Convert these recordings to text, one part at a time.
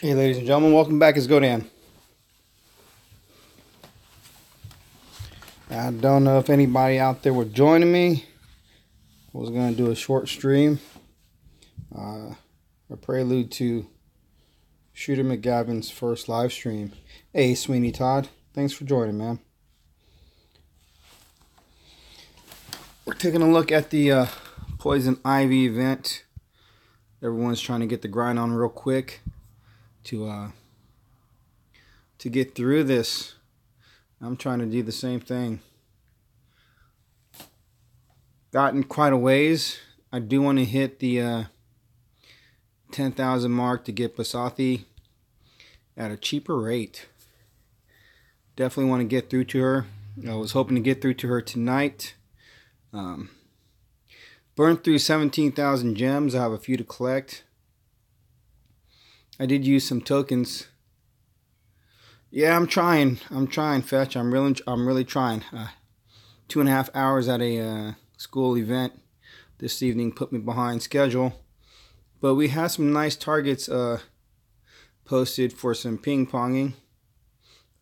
Hey, ladies and gentlemen, welcome back. It's Godan. I don't know if anybody out there was joining me. I was going to do a short stream, a prelude to Shooter McGavin's first live stream. Hey, Sweeney Todd, thanks for joining, man. We're taking a look at the Poison Ivy event. Everyone's trying to get the grind on real quick to get through this. I'm trying to do the same thing. Gotten quite a ways. I do want to hit the 10,000 mark to get Basathi at a cheaper rate. Definitely want to get through to her. I was hoping to get through to her tonight. Burned through 17,000 gems. I have a few to collect. I did use some tokens. Yeah, I'm trying, Fetch. I'm really trying. 2.5 hours at a school event this evening put me behind schedule, but we had some nice targets posted for some ping ponging.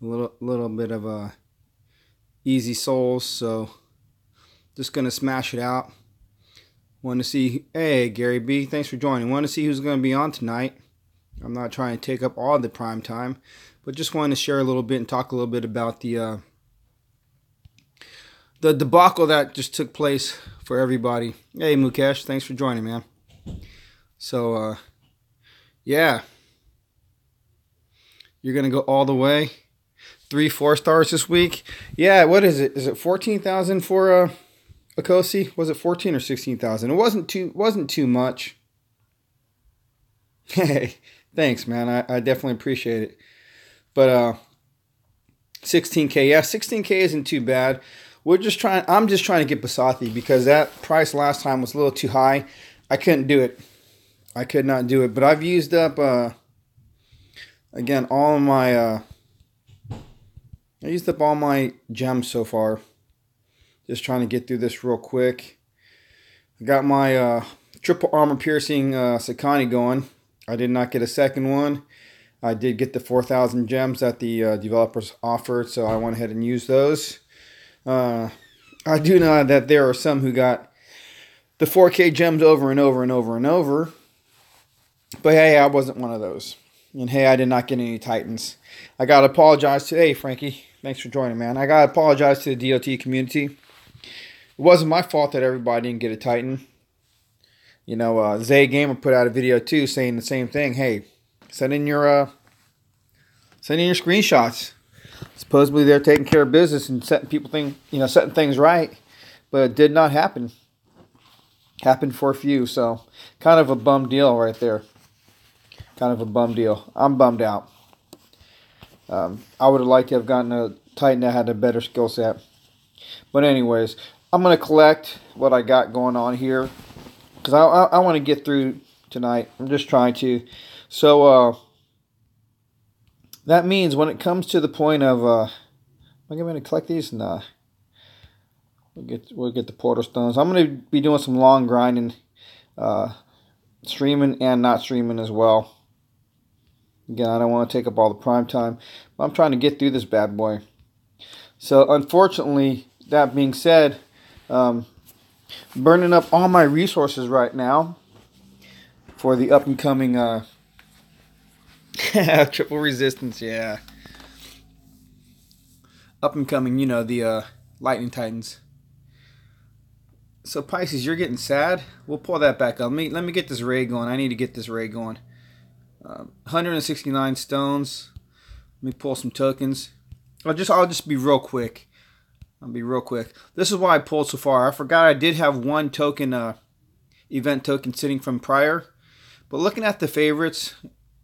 A little bit of easy souls, so just gonna smash it out. Want to see? Hey, Gary B, thanks for joining. Want to see who's gonna be on tonight. I'm not trying to take up all the prime time, but just wanted to share a little bit and talk a little bit about the debacle that just took place for everybody. Hey, Mukesh, thanks for joining, man. So, yeah. You're going to go all the way. 3-4 stars this week. Yeah, what is it? Is it 14,000 for Okosi? Was it 14 or 16,000? It wasn't too much. Hey, thanks, man. I definitely appreciate it. But 16K, yeah, 16K isn't too bad. I'm just trying to get Basathi because that price last time was a little too high. I couldn't do it. I could not do it. But I've used up again all of my I used up all my gems so far. Just trying to get through this real quick. I got my triple armor piercing Sakani going. I did not get a second one. I did get the 4,000 gems that the developers offered, so I went ahead and used those. I do know that there are some who got the 4K gems over and over and over and over. But hey, I wasn't one of those. And hey, I did not get any Titans. I got to apologize to... Hey, Frankie, thanks for joining, man. I got to apologize to the DOT community. It wasn't my fault that everybody didn't get a Titan. You know, Zay Gamer put out a video too saying the same thing. Hey, send in your screenshots. Supposedly they're taking care of business and setting things right, but it did not happen. Happened for a few, so kind of a bum deal right there. Kind of a bum deal. I'm bummed out. I would have liked to have gotten a Titan that had a better skill set. But anyways, I'm gonna collect what I got going on here because I want to get through tonight. I'm just trying to. So that means when it comes to the point of am I going to collect these? Nah. We'll get the portal stones. I'm going to be doing some long grinding, streaming and not streaming as well. Again, I don't want to take up all the prime time, but I'm trying to get through this bad boy. So unfortunately, that being said, burning up all my resources right now for the up and coming triple resistance, yeah. Up and coming, you know, the Lightning Titans. So Pisces, you're getting sad. We'll pull that back up. Let me get this raid going. I need to get this raid going. 169 stones. Let me pull some tokens. I'll just be real quick. I'll be real quick. This is why I pulled so far. I forgot I did have one token, event token sitting from prior. But looking at the favorites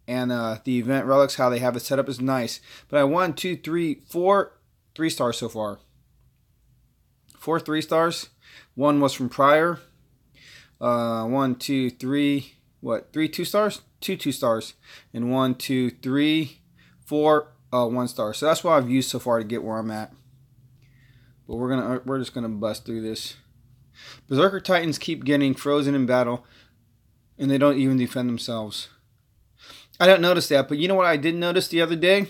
and the event relics, how they have it set up is nice. But I 1, 2, 3, 4 3-stars so far. 4 3-stars. One was from prior. 1, 2, 3. What? 3 2-stars? 2 2-stars. And 1, 2, 3, 4 1-star. So that's what I've used so far to get where I'm at. But we're just gonna bust through this. Berserker Titans keep getting frozen in battle, and they don't even defend themselves. I didn't notice that, but you know what I did notice the other day?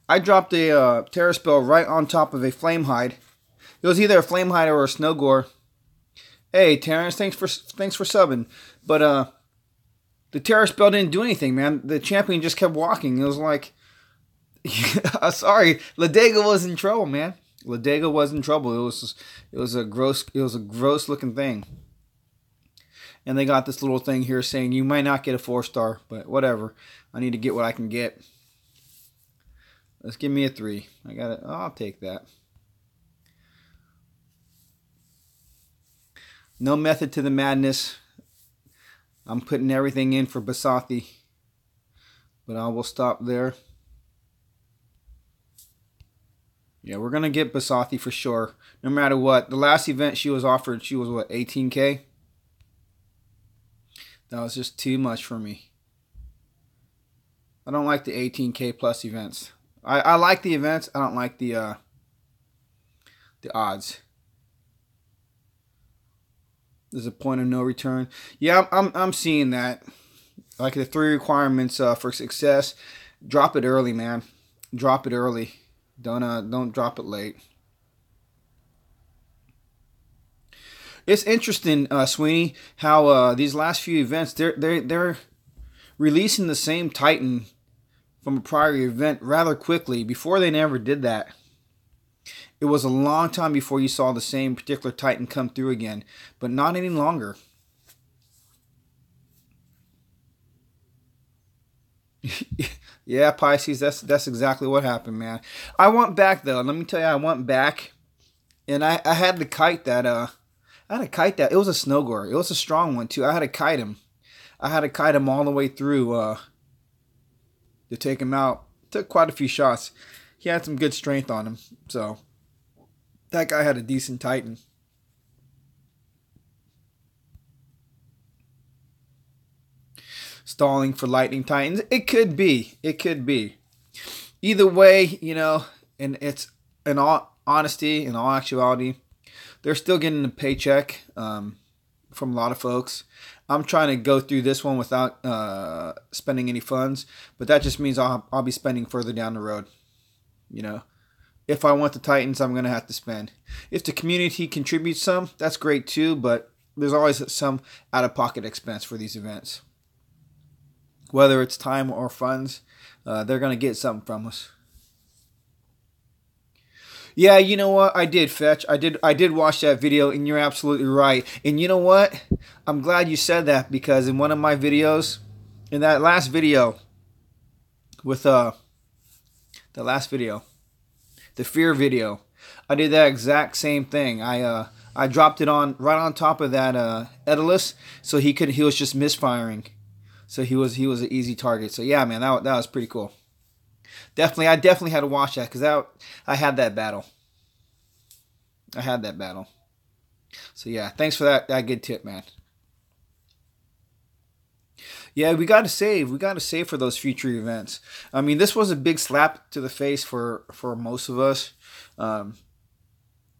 I dropped a Terraspell right on top of a flame hide. It was either a flame hide or a snow gore. Hey Terrence, thanks for subbing. But the Terraspell didn't do anything, man. The champion just kept walking. It was like, sorry, Ladega was in trouble, man. Ladega was in trouble. It was a gross looking thing. And they got this little thing here saying you might not get a 4-star, but whatever. I need to get what I can get. Let's give me a 3. I got it. Oh, I'll take that. No method to the madness. I'm putting everything in for Basathi, but I will stop there. Yeah, we're gonna get Basathi for sure, no matter what. The last event she was offered, she was what, 18K? That was just too much for me. I don't like the 18K plus events. I like the events. I don't like the odds. There's a point of no return. Yeah, I'm seeing that. Like the 3 requirements for success. Drop it early, man. Drop it early. Don't drop it late. It's interesting, Sweeney, how these last few events they're releasing the same Titan from a prior event rather quickly. Before they never did that. It was a long time before you saw the same particular Titan come through again, but not any longer. Yeah, Pisces, that's exactly what happened, man. I want back though. Let me tell you, I want back, and I had to kite that. I had to kite that. It was a snow gore. It was a strong one too. I had to kite him. I had to kite him all the way through to take him out. Took quite a few shots. He had some good strength on him, so. That guy had a decent Titan. Stalling for Lightning Titans. It could be. It could be. Either way, you know, and it's in all honesty, in all actuality, they're still getting a paycheck from a lot of folks. I'm trying to go through this one without spending any funds, but that just means I'll be spending further down the road, you know. If I want the Titans, I'm going to have to spend. If the community contributes some, that's great too, but there's always some out-of-pocket expense for these events. Whether it's time or funds, they're going to get something from us. Yeah, you know what? I did, Fetch. I did watch that video, and you're absolutely right. And you know what? I'm glad you said that, because in one of my videos, in that last video, with the last video, the fear video, I did that exact same thing. I dropped it on right on top of that Edalus, so he was just misfiring, so he was an easy target. So yeah, man, that was pretty cool. I definitely had to watch that, because I had that battle. So yeah, thanks for that good tip, man. Yeah, we got to save. We got to save for those future events. I mean, this was a big slap to the face for most of us. I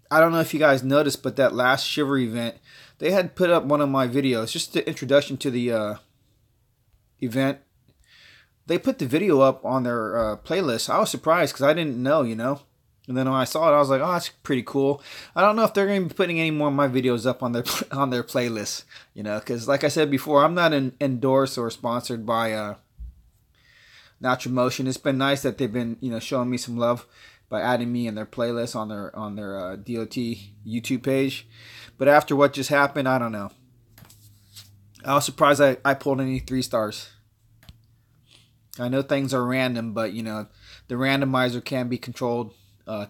don't know if you guys noticed, but that last Shiver event, they had put up one of my videos, just the introduction to the event. They put the video up on their playlist. I was surprised because I didn't know, you know. And then when I saw it, I was like, oh, that's pretty cool. I don't know if they're going to be putting any more of my videos up on their playlist, you know, because like I said before, I'm not endorsed or sponsored by Natural Motion. It's been nice that they've been, you know, showing me some love by adding me in their playlist on their DOT YouTube page. But after what just happened, I don't know. I was surprised I pulled any 3 stars. I know things are random, but, you know, the randomizer can be controlled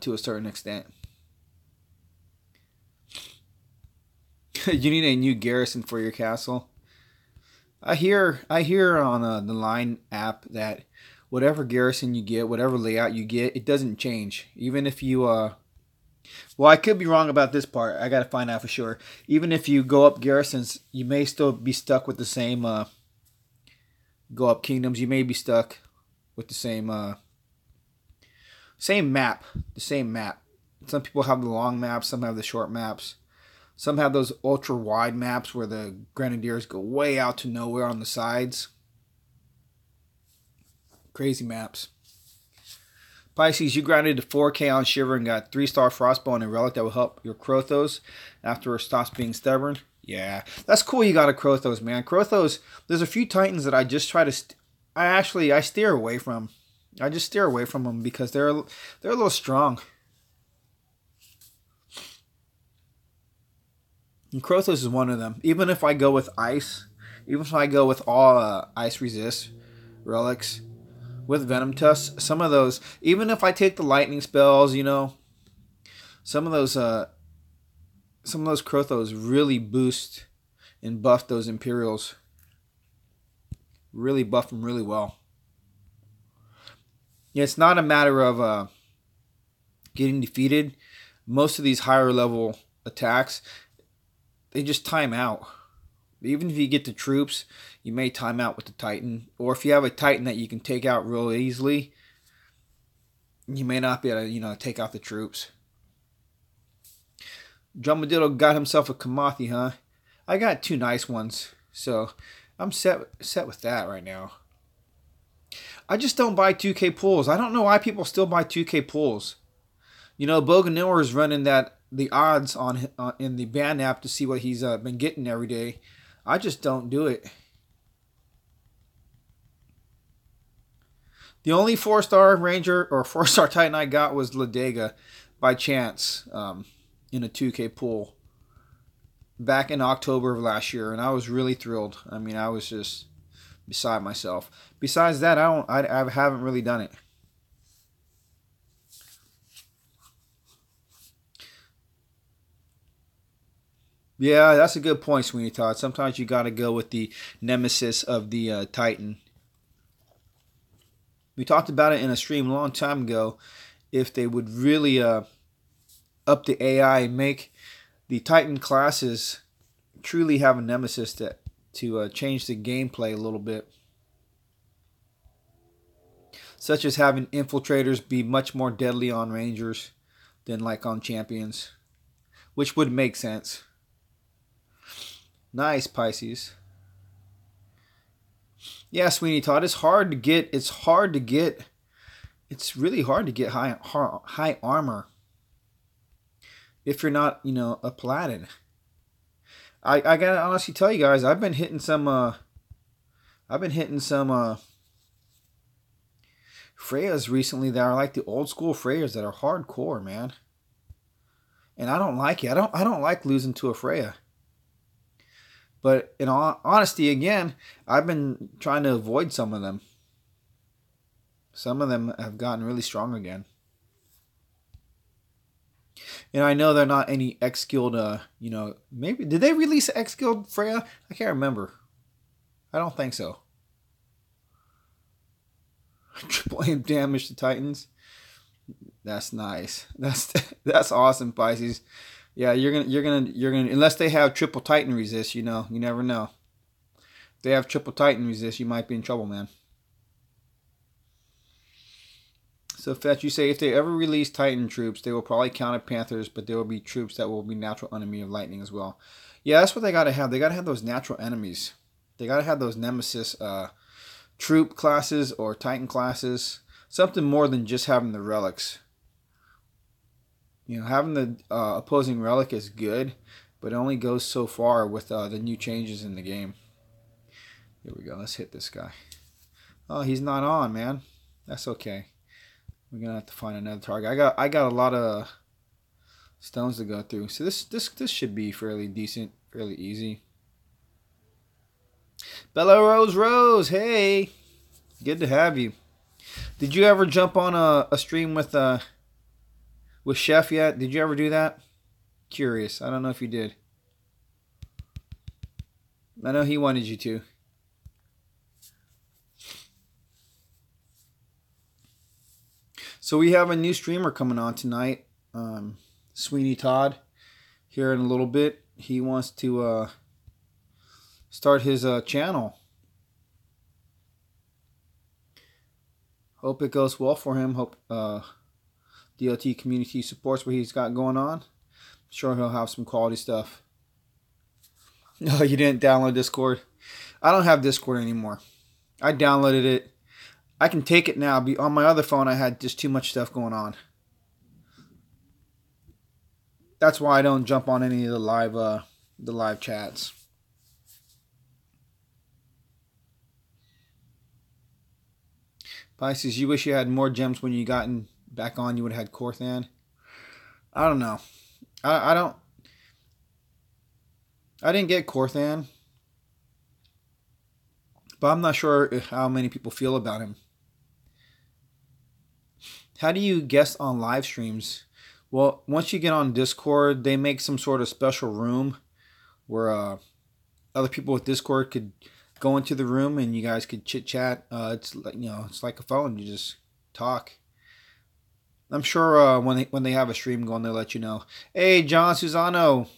to a certain extent. You need a new garrison for your castle. I hear on the Line app that whatever garrison you get, whatever layout you get, it doesn't change. Even if you well, I could be wrong about this part. I gotta find out for sure. Even if you go up garrisons, you may still be stuck with the same go up kingdoms. You may be stuck with the same map. The same map. Some people have the long maps, some have the short maps. Some have those ultra wide maps where the grenadiers go way out to nowhere on the sides. Crazy maps. Pisces, you grinded to 4K on Shiver and got 3-star Frostbow and a relic that will help your Krothos after it stops being stubborn. Yeah, that's cool you got a Krothos, man. Krothos, there's a few Titans that I just try to... I steer away from. I just steer away from them because they're a little strong. And Krothos is one of them. Even if I go with Ice, even if I go with all Ice Resist relics... with Venom Tusk, some of those, even if I take the lightning spells, you know, some of those Krothos really boost and buff those Imperials. Really buff them really well. Yeah, it's not a matter of getting defeated. Most of these higher level attacks, they just time out. Even if you get the troops, you may time out with the Titan. Or if you have a Titan that you can take out real easily, you may not be able to, take out the troops. Drumadiddle got himself a Kamathi, huh? I got 2 nice ones, so I'm set with that right now. I just don't buy 2K pulls. I don't know why people still buy 2K pulls. Boganiller is running the odds on in the band app to see what he's been getting every day. I just don't do it. The only 4-star Ranger or 4-star Titan I got was Ladega by chance in a 2K pool back in October of last year, and I was really thrilled. I mean, I was just beside myself. Besides that, I haven't really done it. Yeah, that's a good point, Sweeney Todd. Sometimes you got to go with the nemesis of the Titan. We talked about it in a stream a long time ago. If they would really up the AI and make the Titan classes truly have a nemesis to change the gameplay a little bit. Such as having infiltrators be much more deadly on Rangers than like on champions. Which would make sense. Nice, Pisces. Yeah, Sweeney Todd, it's really hard to get high armor if you're not, a Paladin. I gotta honestly tell you guys, I've been hitting some Freyas recently that are like the old school Freyas that are hardcore, man. And I don't like it. I don't like losing to a Freya. But in all honesty, again, I've been trying to avoid some of them. Some of them have gotten really strong again. And I know they're not any X-Skilled, maybe... Did they release an X-Skilled Freya? I can't remember. I don't think so. Triple aim damage to Titans. That's nice. That's awesome, Pisces. Yeah, you're gonna unless they have triple Titan resist, you never know. If they have triple Titan resist, you might be in trouble, man. So Fetch, you say if they ever release Titan troops, they will probably counter Panthers, but there will be troops that will be natural enemy of lightning as well. Yeah, that's what they gotta have. They gotta have those natural enemies. They gotta have those nemesis troop classes or Titan classes. Something more than just having the relics. Having the opposing relic is good, but it only goes so far with the new changes in the game. Here we go. Let's hit this guy. Oh, he's not on, man. That's okay. We're gonna have to find another target. I got a lot of stones to go through, so this should be fairly decent, fairly easy. Bella Rose, hey, good to have you. Did you ever jump on a stream with Chef yet? Did you ever do that? Curious. I don't know if you did. I know he wanted you to. So we have a new streamer coming on tonight. Sweeney Todd. Here in a little bit. He wants to start his channel. Hope it goes well for him. Hope DLT community supports what he's got going on. I'm sure he'll have some quality stuff. No, you didn't download Discord? I don't have Discord anymore. I downloaded it. I can take it now. On my other phone, I had just too much stuff going on. That's why I don't jump on any of the live chats. Pisces, you wish you had more gems when you gotten back on. You would have had Corthan. I don't know. I don't. I didn't get Corthan, but I'm not sure how many people feel about him. How do you guest on live streams? Well, once you get on Discord, they make some sort of special room where other people with Discord could go into the room and you guys could chit chat. It's like, it's like a phone. You just talk. I'm sure when they have a stream going, they'll let you know. Hey, John Susano,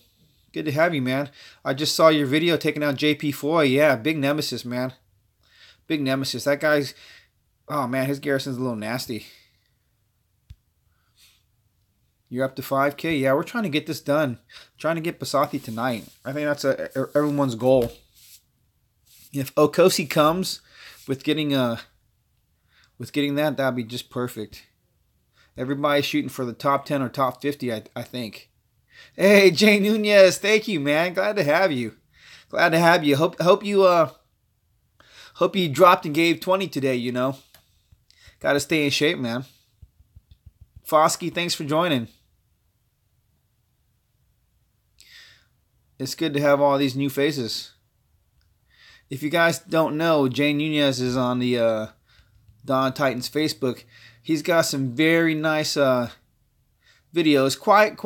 good to have you, man. I just saw your video taking out JP Foy. Yeah, big nemesis, man. Big nemesis. That guy's, oh man, his garrison's a little nasty. You're up to 5K? Yeah, we're trying to get this done. Trying to get Basathi tonight. I think that's everyone's goal. If Okosi comes with getting that, that'd be just perfect. Everybody's shooting for the top 10 or top 50, I think. Hey, Jay Nunez, thank you, man. Glad to have you. Glad to have you. Hope you dropped and gave 20 today, Got to stay in shape, man. Foskey, thanks for joining. It's good to have all these new faces. If you guys don't know, Jay Nunez is on the Dawn Titans Facebook. He's got some very nice videos. Quiet,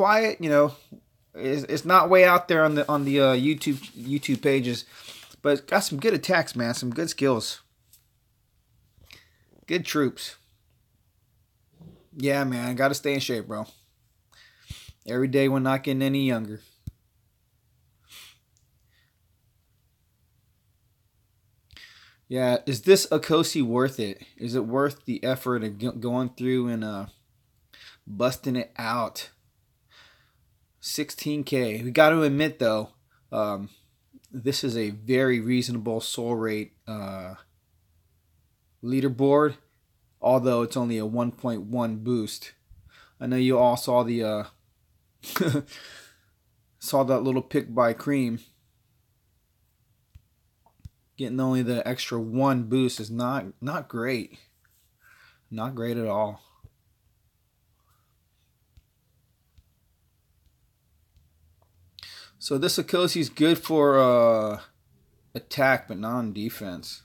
It's not way out there on the YouTube pages, but it's got some good attacks, man. Some good skills. Good troops. Yeah, man. Got to stay in shape, bro. Every day we're not getting any younger. Yeah, is this Okosi worth it? Is it worth the effort of going through and busting it out? 16K. We got to admit, though, this is a very reasonable soul rate leaderboard, although it's only a 1.1 boost. I know you all saw the saw that little pick by Cream. Getting only the extra 1 boost is not great. Not great at all. So this Okosi is good for attack, but not on defense.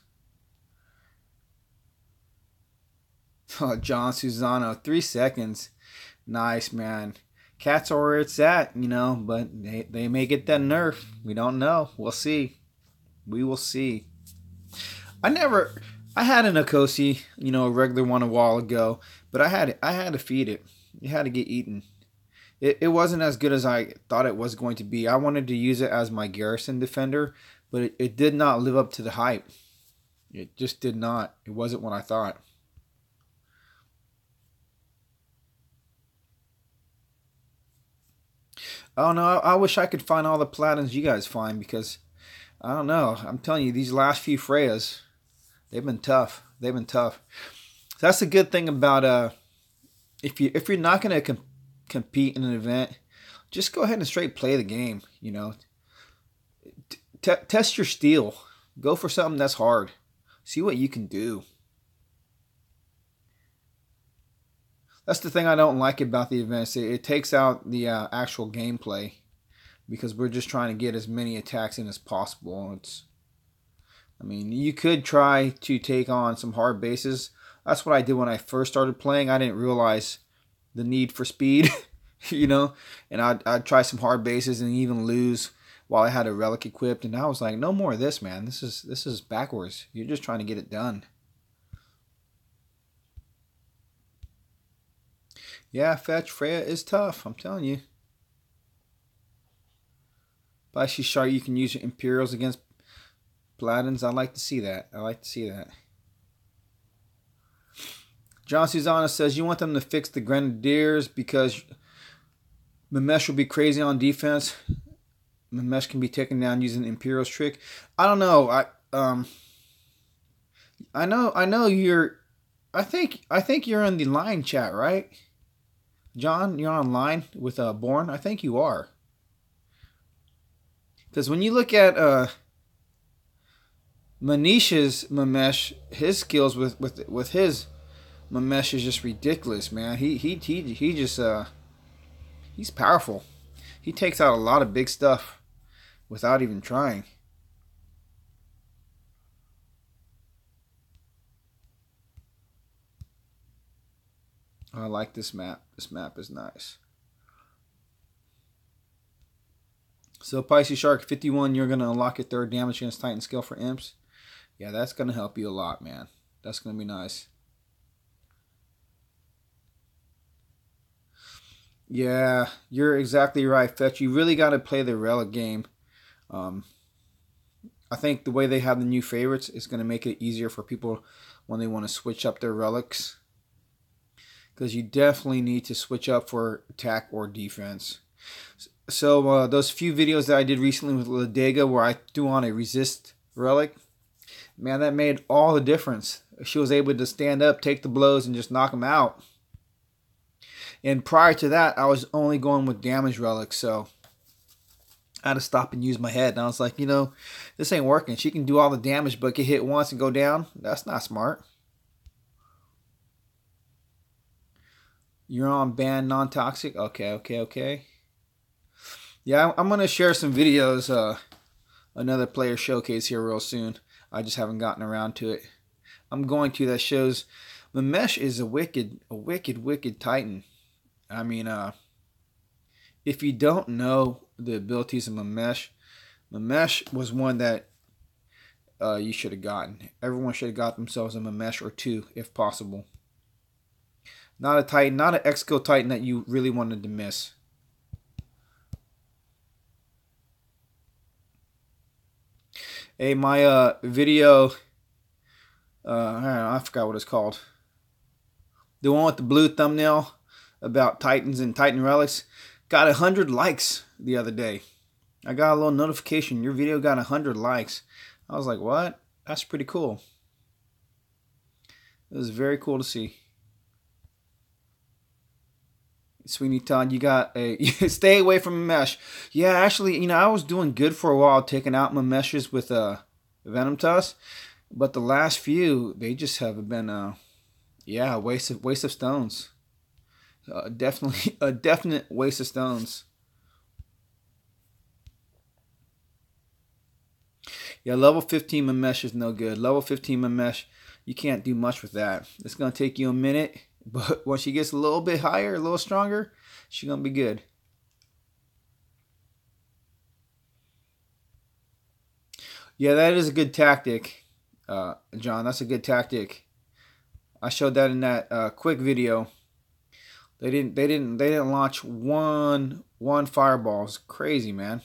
Oh, John Susano, 3 seconds. Nice, man. Cats are where it's at, but they may get that nerf. We don't know. We'll see. We will see. I had an Okosi, a regular one a while ago, but I had to feed it. It had to get eaten. It wasn't as good as I thought it was going to be. I wanted to use it as my garrison defender, but it did not live up to the hype. It just did not. It wasn't what I thought. I don't know. I wish I could find all the platinums you guys find, because I don't know. I'm telling you, these last few Freyas, they've been tough. They've been tough. So that's the good thing about if you're not going to compete in an event, just go ahead and straight play the game. Test your steel. Go for something that's hard. See what you can do. That's the thing I don't like about the events. It takes out the actual gameplay, because we're just trying to get as many attacks in as possible. You could try to take on some hard bases. That's what I did when I first started playing. I didn't realize the need for speed, and I'd try some hard bases and even lose while I had a relic equipped. And I was like, no more of this, man. This is backwards. You're just trying to get it done. Yeah, fetch Freya is tough. I'm telling you. By Shishar, you can use your Imperials against Paladins. I like to see that. John Susana says, you want them to fix the Grenadiers because Mamesh will be crazy on defense. Mamesh can be taken down using the Imperials trick. I don't know. I know you're I think you're in the line chat, right? John, you're online with Born. I think you are. Because when you look at Manish's Mamesh, his skills with his Mamesh is just ridiculous, man. He just he's powerful. He takes out a lot of big stuff without even trying. I like this map. This map is nice. So Pisces Shark 51, you're gonna unlock your third damage against Titan skill for imps. Yeah, that's gonna help you a lot, man. That's gonna be nice. Yeah, you're exactly right, Fetch. You really got to play the relic game. Um, I think the way they have the new favorites is going to make it easier for people when they want to switch up their relics. Because you definitely need to switch up for attack or defense. So those few videos that I did recently with Ladega where I threw on a resist relic, man, that made all the difference. She was able to stand up, take the blows, and just knock them out. And prior to that, I was only going with damage relics, so I had to stop and use my head. And I was like, this ain't working. She can do all the damage, but get hit once and go down. That's not smart. You're on ban non-toxic? Okay. Yeah, I'm going to share some videos, another player showcase here real soon. I just haven't gotten around to it. I'm going to that shows Mamesh is a wicked Titan. I mean, if you don't know the abilities of Mamesh was one that you should have gotten. Everyone should have got themselves a Mamesh or two, if possible. Not a Titan, not an X-Skill Titan that you really wanted to miss. Hey, my video, I forgot what it's called. The one with the blue thumbnail about Titans and Titan relics got 100 likes the other day. I got a little notification. Your video got 100 likes. I was like, what? That's pretty cool. It was very cool to see. Sweeney Todd, you got a stay away from Mamesh. Yeah, actually, I was doing good for a while taking out Mameshes with Venom Tusk, but the last few they just have been a waste of stones. Definitely a definite waste of stones. Yeah, level 15 Mamesh is no good. Level 15 Mamesh, you can't do much with that. It's going to take you a minute, but once she gets a little bit higher, a little stronger, she's going to be good. Yeah, that is a good tactic, John. That's a good tactic. I showed that in that quick video. They didn't launch one fireball. It's crazy, man.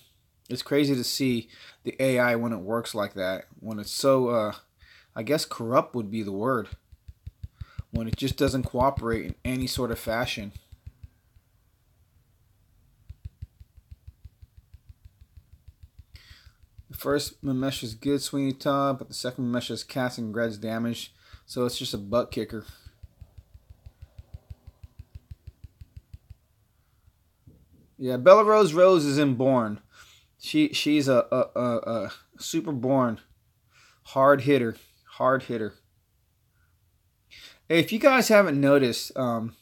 It's crazy to see the AI when it works like that. When it's so, I guess corrupt would be the word. When it just doesn't cooperate in any sort of fashion. The first Mamesh is good, Sweeney Todd, but the second Mamesh is cast and grabs damage. So it's just a butt kicker. Yeah, Bella Rose is in Born. She's a super Born hard hitter. Hey, if you guys haven't noticed, I'm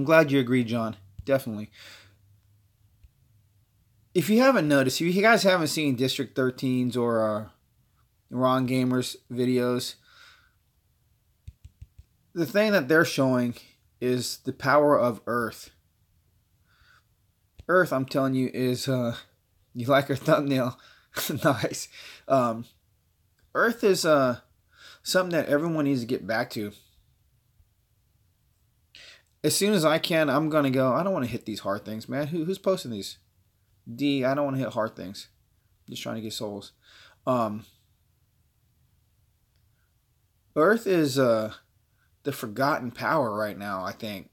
glad you agree, John. Definitely. If you haven't noticed, if you guys haven't seen District 13's or Ron Gamers videos, the thing that they're showing is the power of Earth. Earth, I'm telling you, is you like her thumbnail? Nice. Earth is something that everyone needs to get back to. As soon as I can, I'm gonna go. I don't want to hit these hard things, man. Who's posting these? D. I don't want to hit hard things. I'm just trying to get souls. Earth is the forgotten power right now. I think.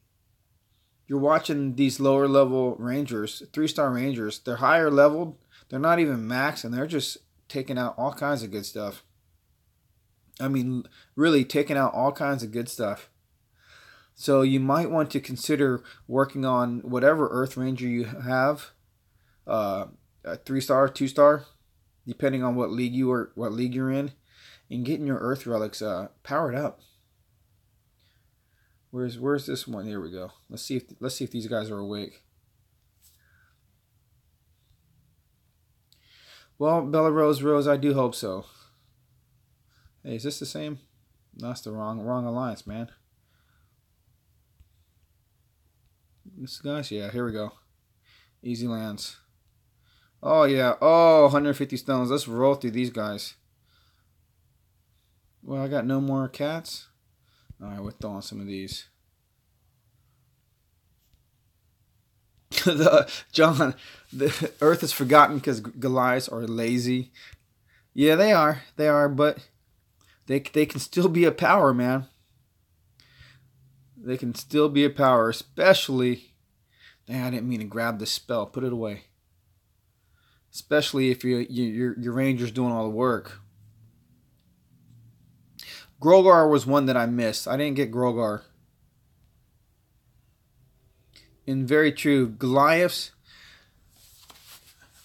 You're watching these lower level rangers, 3-star rangers. They're higher leveled. They're not even max, and they're just taking out all kinds of good stuff. I mean, really taking out all kinds of good stuff. So you might want to consider working on whatever Earth Ranger you have, a 3-star, 2-star, depending on what league you're in, and getting your Earth relics powered up. Where's this one? Here we go. Let's see if these guys are awake. Well, Bella Rose, I do hope so. Hey, is this the same? No, that's the wrong alliance, man. This guys, yeah, here we go. Easy lands. Oh yeah, oh 150 stones. Let's roll through these guys. Well, I got no more cats. All right, we're throwing some of these. John, the Earth is forgotten because Goliaths are lazy. Yeah, they are, but they can still be a power, man. They can still be a power, especially. Dang, I didn't mean to grab this spell. Put it away. Especially if your ranger's doing all the work. Grogar was one that I missed. I didn't get Grogar. And very true, Goliaths.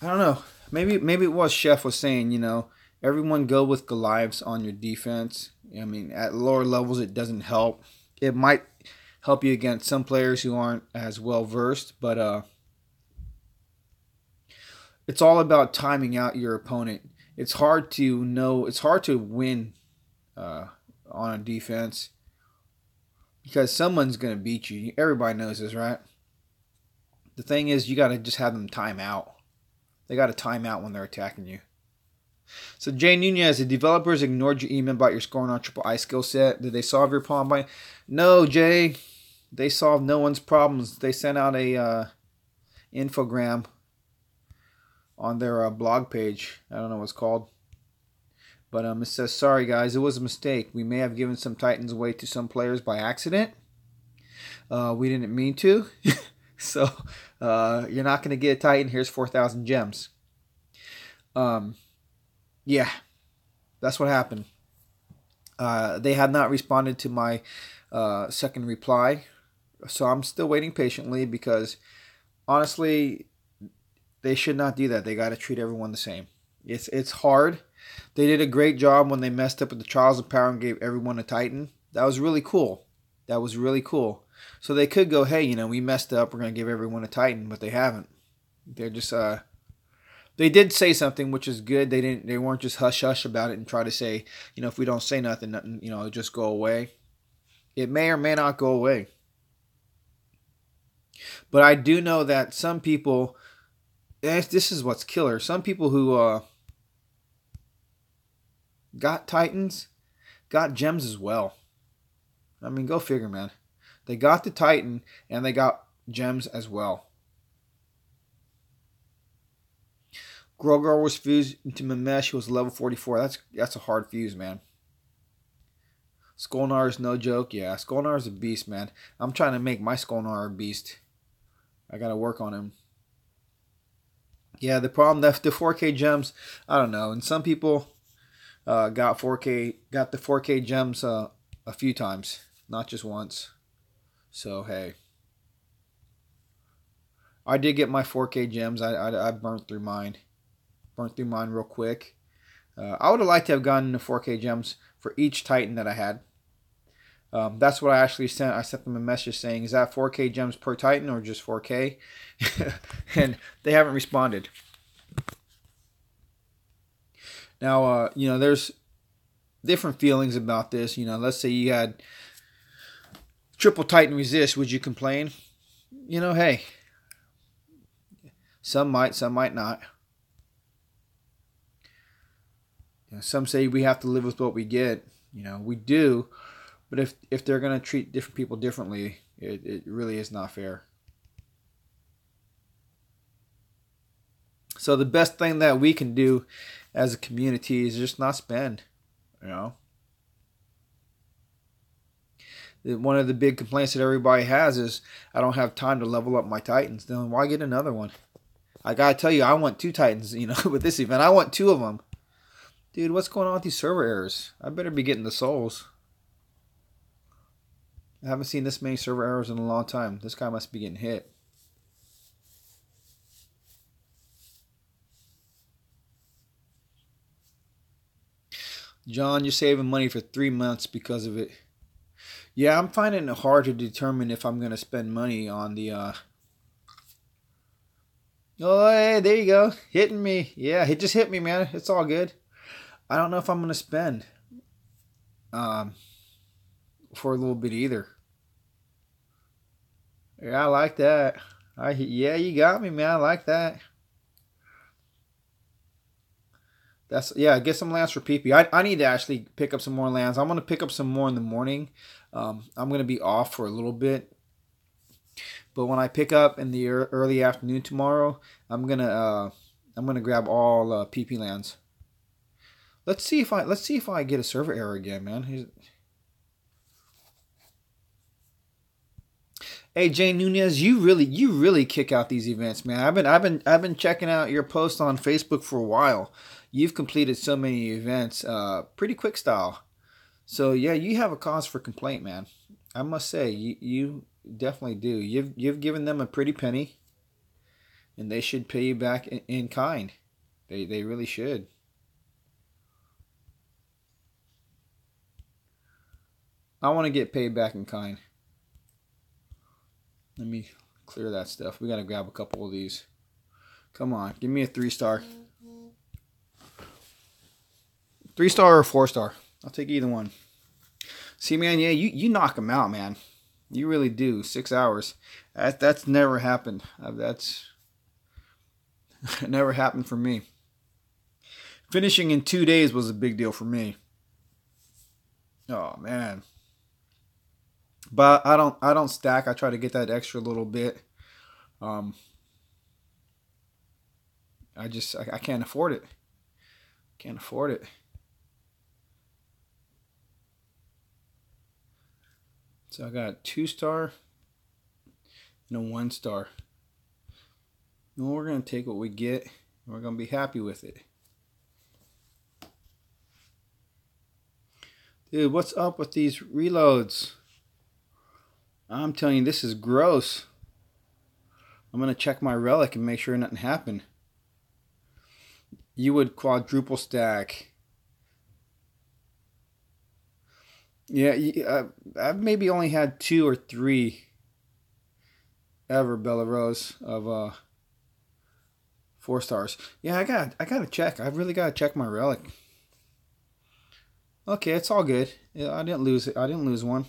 I don't know. Maybe it was Chef was saying, everyone go with Goliaths on your defense. I mean, at lower levels, it doesn't help. It might help you against some players who aren't as well versed, but it's all about timing out your opponent. It's hard to know. It's hard to win on a defense because someone's going to beat you. Everybody knows this, right? The thing is, you got to just have them time out. They got to time out when they're attacking you. So Jay Nunez, the developers ignored your email about your scoring on Triple I skill set. Did they solve your problem by? No, Jay. They solved no one's problems. They sent out a infogram on their blog page. I don't know what it's called. But it says, sorry guys, it was a mistake. We may have given some Titans away to some players by accident. We didn't mean to. So you're not going to get a Titan. Here's 4,000 gems. Yeah, that's what happened. They have not responded to my second reply. So I'm still waiting patiently because honestly, they should not do that. They got to treat everyone the same. It's hard. They did a great job when they messed up with the Trials of Power and gave everyone a Titan. That was really cool. So they could go, hey, we messed up. We're going to give everyone a Titan, but they haven't. They're just they did say something, which is good. They weren't just hush hush about it and try to say, if we don't say nothing, it'll just go away. It may or may not go away. But I do know that some people, this is what's killer. Some people who got Titans, got gems as well. I mean, go figure, man. They got the Titan and they got gems as well. Grogar was fused into Mamesh, who was level 44. That's a hard fuse, man. Skolnar is no joke. Yeah, Skolnar is a beast, man. I'm trying to make my Skolnar a beast. I got to work on him. Yeah, the problem, the 4K gems, I don't know. And some people got the 4K gems a few times, not just once. So, hey. I did get my 4K gems. I burnt through mine. Burnt through mine real quick. I would have liked to have gotten the 4K gems for each Titan that I had. That's what I actually sent. I sent them a message saying, is that 4K gems per Titan or just 4K? And they haven't responded. Now, there's different feelings about this. Let's say you had Triple Titan Resist. Would you complain? Hey. Some might not. Some say we have to live with what we get. We do. But if they're going to treat different people differently, it really is not fair. So the best thing that we can do as a community is just not spend. One of the big complaints that everybody has is, I don't have time to level up my Titans. Then why get another one? I gotta tell you, I want 2 Titans, with this event. I want 2 of them. Dude, what's going on with these server errors? I better be getting the souls. I haven't seen this many server errors in a long time. This guy must be getting hit. John, you're saving money for 3 months because of it. Yeah, I'm finding it hard to determine if I'm going to spend money on the... Oh, hey, there you go. Hitting me. Yeah, it just hit me, man. It's all good. I don't know if I'm going to spend for a little bit either. Yeah, I like that. Yeah, you got me, man. I like that. Get some lands for PP. I need to actually pick up some more lands. I'm going to pick up some more in the morning. I'm going to be off for a little bit. But when I pick up in the early afternoon tomorrow, I'm going to grab all PP lands. Let's see if I get a server error again, man. Hey, Jay Nunez, you really kick out these events, man. I've been checking out your posts on Facebook for a while. You've completed so many events, pretty quick style. So yeah, you have a cause for complaint, man. I must say, you definitely do. You've given them a pretty penny, and they should pay you back in kind. They really should. I want to get paid back in kind. Let me clear that stuff. We got to grab a couple of these. Come on, give me a 3-star. 3-star or 4-star. I'll take either one. See, man, yeah, you knock them out, man. You really do. 6 hours. That's never happened. That's never happened for me. Finishing in 2 days was a big deal for me. Oh, man. But I don't stack. I try to get that extra little bit. I can't afford it. Can't afford it. So I got a 2-star and a 1-star. And we're gonna take what we get, and we're gonna be happy with it. Dude, what's up with these reloads? I'm telling you, this is gross. I'm going to check my relic and make sure nothing happened. You would quadruple stack. Yeah, I've maybe only had 2 or 3 ever Belarus of 4 stars. Yeah, I gotta check. I really gotta check my relic. Okay, it's all good. Yeah, I didn't lose it. I didn't lose one.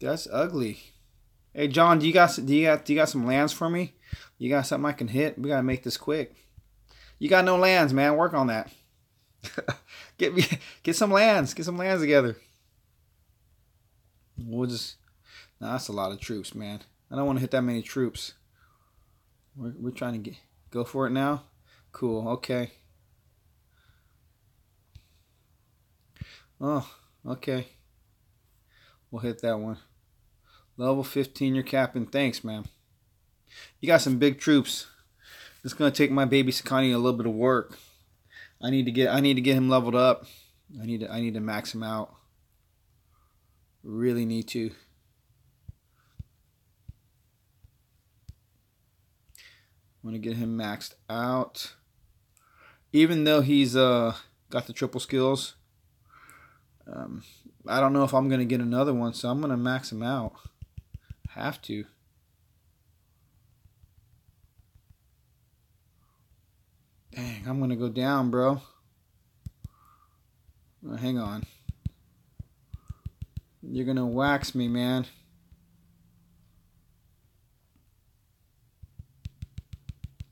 That's ugly. Hey John, do you got some lands for me? You got something I can hit? We gotta make this quick. You got no lands, man. Work on that. Get some lands. Get some lands together. We'll just. Nah, that's a lot of troops, man. I don't want to hit that many troops. We're trying to go for it now. Cool. Okay. Oh, okay. We'll hit that one. Level 15, you're capping. Thanks, man. You got some big troops. It's gonna take my baby Sakani a little bit of work. I need to get him leveled up. I need to max him out. Really need to. I want to get him maxed out. Even though he's got the triple skills, I don't know if I'm gonna get another one, so I'm gonna max him out. Have to. Dang, I'm gonna go down, bro. Hang on. You're gonna wax me, man.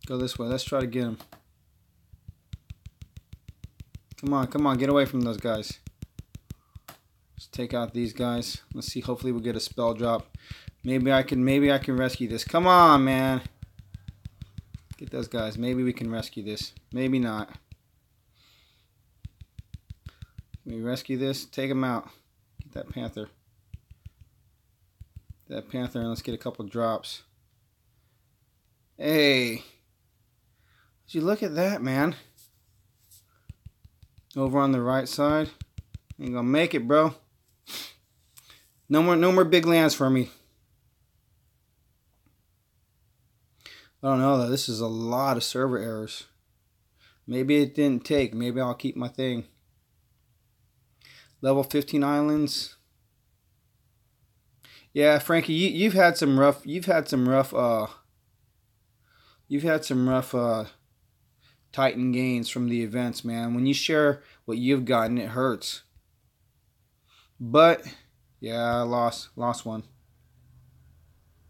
Go this way. Let's try to get him. Come on, get away from those guys. Let's take out these guys. Let's see. Hopefully, we'll get a spell drop. Maybe I can rescue this. Come on, man. Get those guys. Maybe we can rescue this. Maybe not. Can we rescue this? Take him out. Get that panther. And let's get a couple drops. Hey. Did you look at that, man? Over on the right side. Ain't gonna make it, bro. No more big lands for me. I don't know though. This is a lot of server errors. Maybe it didn't take. Maybe I'll keep my thing. Level 15 islands. Yeah, Frankie, you've had some rough Titan gains from the events, man. When you share what you've gotten, it hurts. But yeah, I lost one.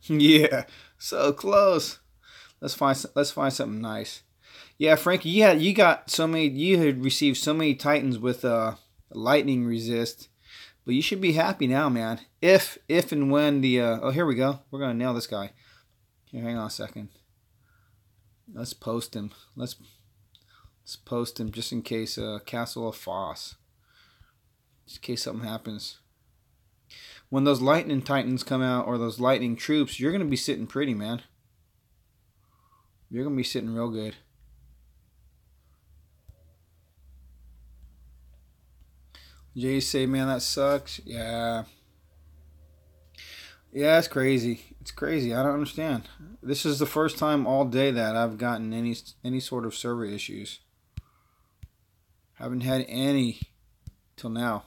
Yeah, so close. Let's find something nice. Yeah, Frankie, you had received so many Titans with lightning resist, but you should be happy now, man. If and when the oh, here we go. We're gonna nail this guy. Here, hang on a second. Let's post him. Let's post him just in case. Castle of Foss. Just in case something happens. When those lightning Titans come out, or those lightning troops, you're gonna be sitting pretty, man. You're gonna be sitting real good. Jay say, man, that sucks. Yeah. Yeah, it's crazy. It's crazy. I don't understand. This is the first time all day that I've gotten any sort of server issues. Haven't had any till now.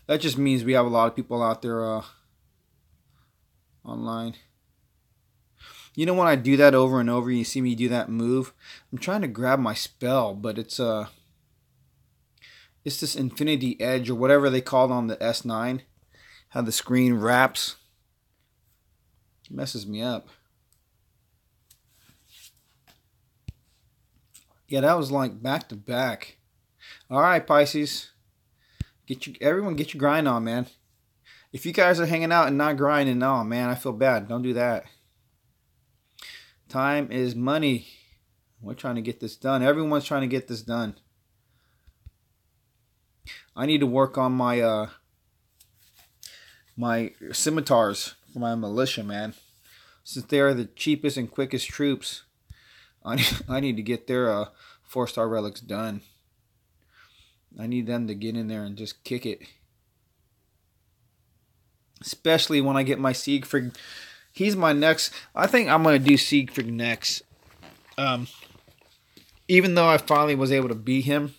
That just means we have a lot of people out there online. You know when I do that over and over, you see me do that move? I'm trying to grab my spell, but it's this infinity edge or whatever they called on the S9. How the screen wraps. It messes me up. Yeah, that was like back to back. All right, Pisces. Everyone get your grind on, man. If you guys are hanging out and not grinding, oh man, I feel bad. Don't do that. Time is money. We're trying to get this done. Everyone's trying to get this done. I need to work on my my scimitars for my militia, man. Since they are the cheapest and quickest troops, I need to get their 4-star relics done. I need them to get in there and just kick it. Especially when I get my Siegfried. He's my next. I think I'm going to do Siegfried next. Even though I finally was able to beat him,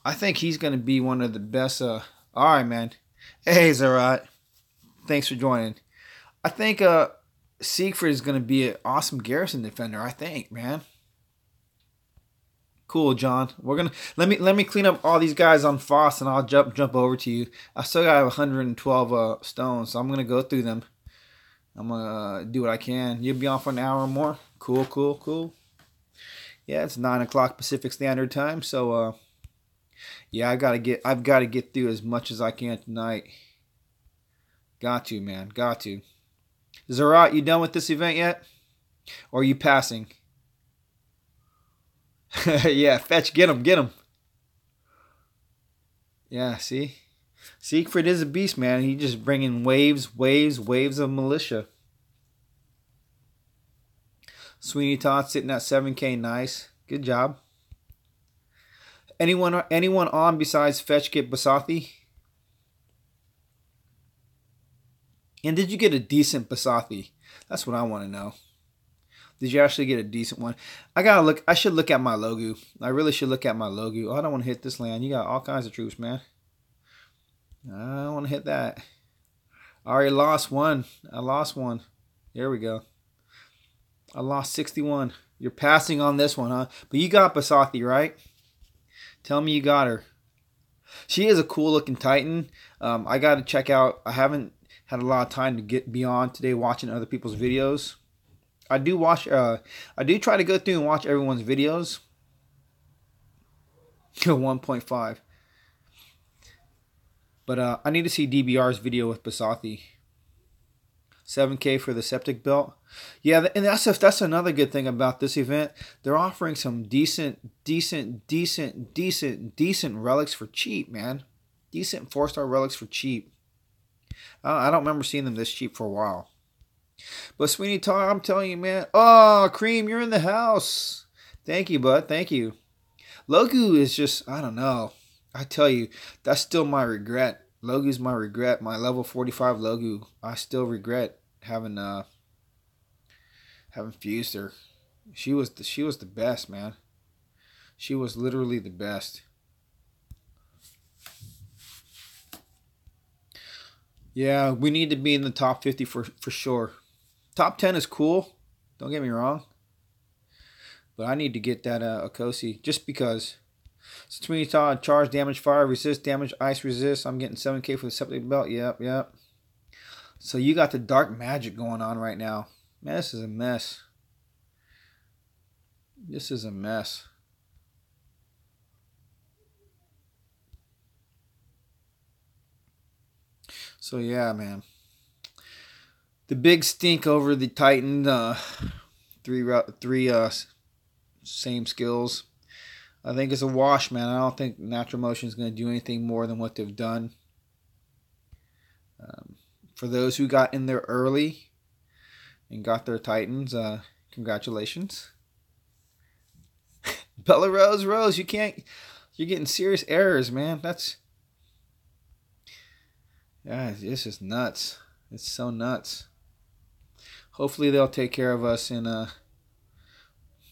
I think he's going to be one of the best. Alright, man. Hey, Zerat. Thanks for joining. I think Siegfried is going to be an awesome garrison defender, I think, man. Cool, John. We're gonna let me clean up all these guys on Foss, and I'll jump over to you. I still got 112 stones, so I'm gonna go through them. I'm gonna do what I can. You'll be on for an hour or more. Cool. Yeah, it's 9 o'clock Pacific Standard Time, so yeah, I've got to get through as much as I can tonight. Got to, man. Got to. Zerat, you done with this event yet? Or are you passing? Yeah, fetch, get him. Yeah, see? Siegfried is a beast, man. He just bringing waves of militia. Sweeney Todd sitting at 7K, nice. Good job. Anyone on besides fetch get Basathi? And did you get a decent Basathi? That's what I want to know. Did you actually get a decent one? I should look at my logo. I really should look at my logo. Oh, I don't want to hit this land. You got all kinds of troops, man. I don't want to hit that. I already lost one. I lost one. There we go. I lost 61. You're passing on this one, huh? But you got Basathi, right? Tell me you got her. She is a cool looking Titan. I got to check out. I haven't had a lot of time to get beyond today watching other people's videos. I do try to go through and watch everyone's videos. 1.5. But I need to see DBR's video with Basathi. 7K for the septic belt. Yeah, and that's another good thing about this event. They're offering some decent relics for cheap, man. Decent 4-star relics for cheap. I don't remember seeing them this cheap for a while. But Sweeney Todd, I'm telling you, man. Oh, Cream, you're in the house. Thank you, bud. Thank you. Logu is just, I don't know. I tell you, that's still my regret. Logu's my regret. My level 45 Logu. I still regret having fused her. She was the best, man. She was literally the best. Yeah, we need to be in the top 50 for sure. Top 10 is cool. Don't get me wrong. But I need to get that Okosi just because. Since we saw charge, damage, fire, resist, damage, ice, resist. I'm getting 7k for the septic belt. Yep. So you got the dark magic going on right now. Man, this is a mess. This is a mess. So yeah, man. The big stink over the Titan. Three same skills. I think it's a wash, man. I don't think Natural Motion is going to do anything more than what they've done. For those who got in there early and got their Titans, congratulations. Bella Rose, you can't. You're getting serious errors, man. This is nuts. It's so nuts. Hopefully they'll take care of us and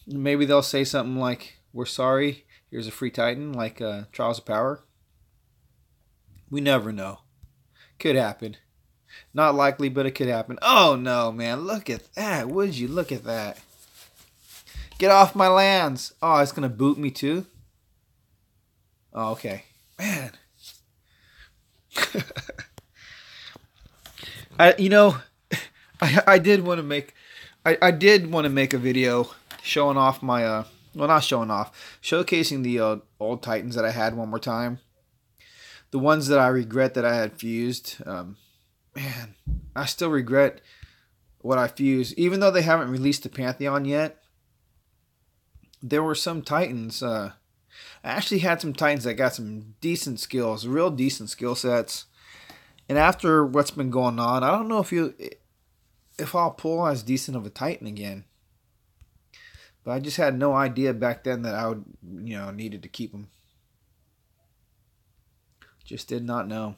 maybe they'll say something like, "We're sorry. Here's a free Titan," like Trials of Power. We never know. Could happen. Not likely, but it could happen. Oh no, man! Look at that. Would you look at that? Get off my lands! Oh, it's gonna boot me too. Oh, okay, man. I did want to make a video showing off my well, not showing off, showcasing the old Titans that I had one more time. The ones that I regret that I had fused. Man, I still regret what I fused, even though they haven't released the Pantheon yet. There were some Titans. I actually had some Titans that got some decent skills, real decent skill sets. And after what's been going on, I don't know if I'll pull as decent of a Titan again. But I just had no idea back then that I would, needed to keep them. Just did not know.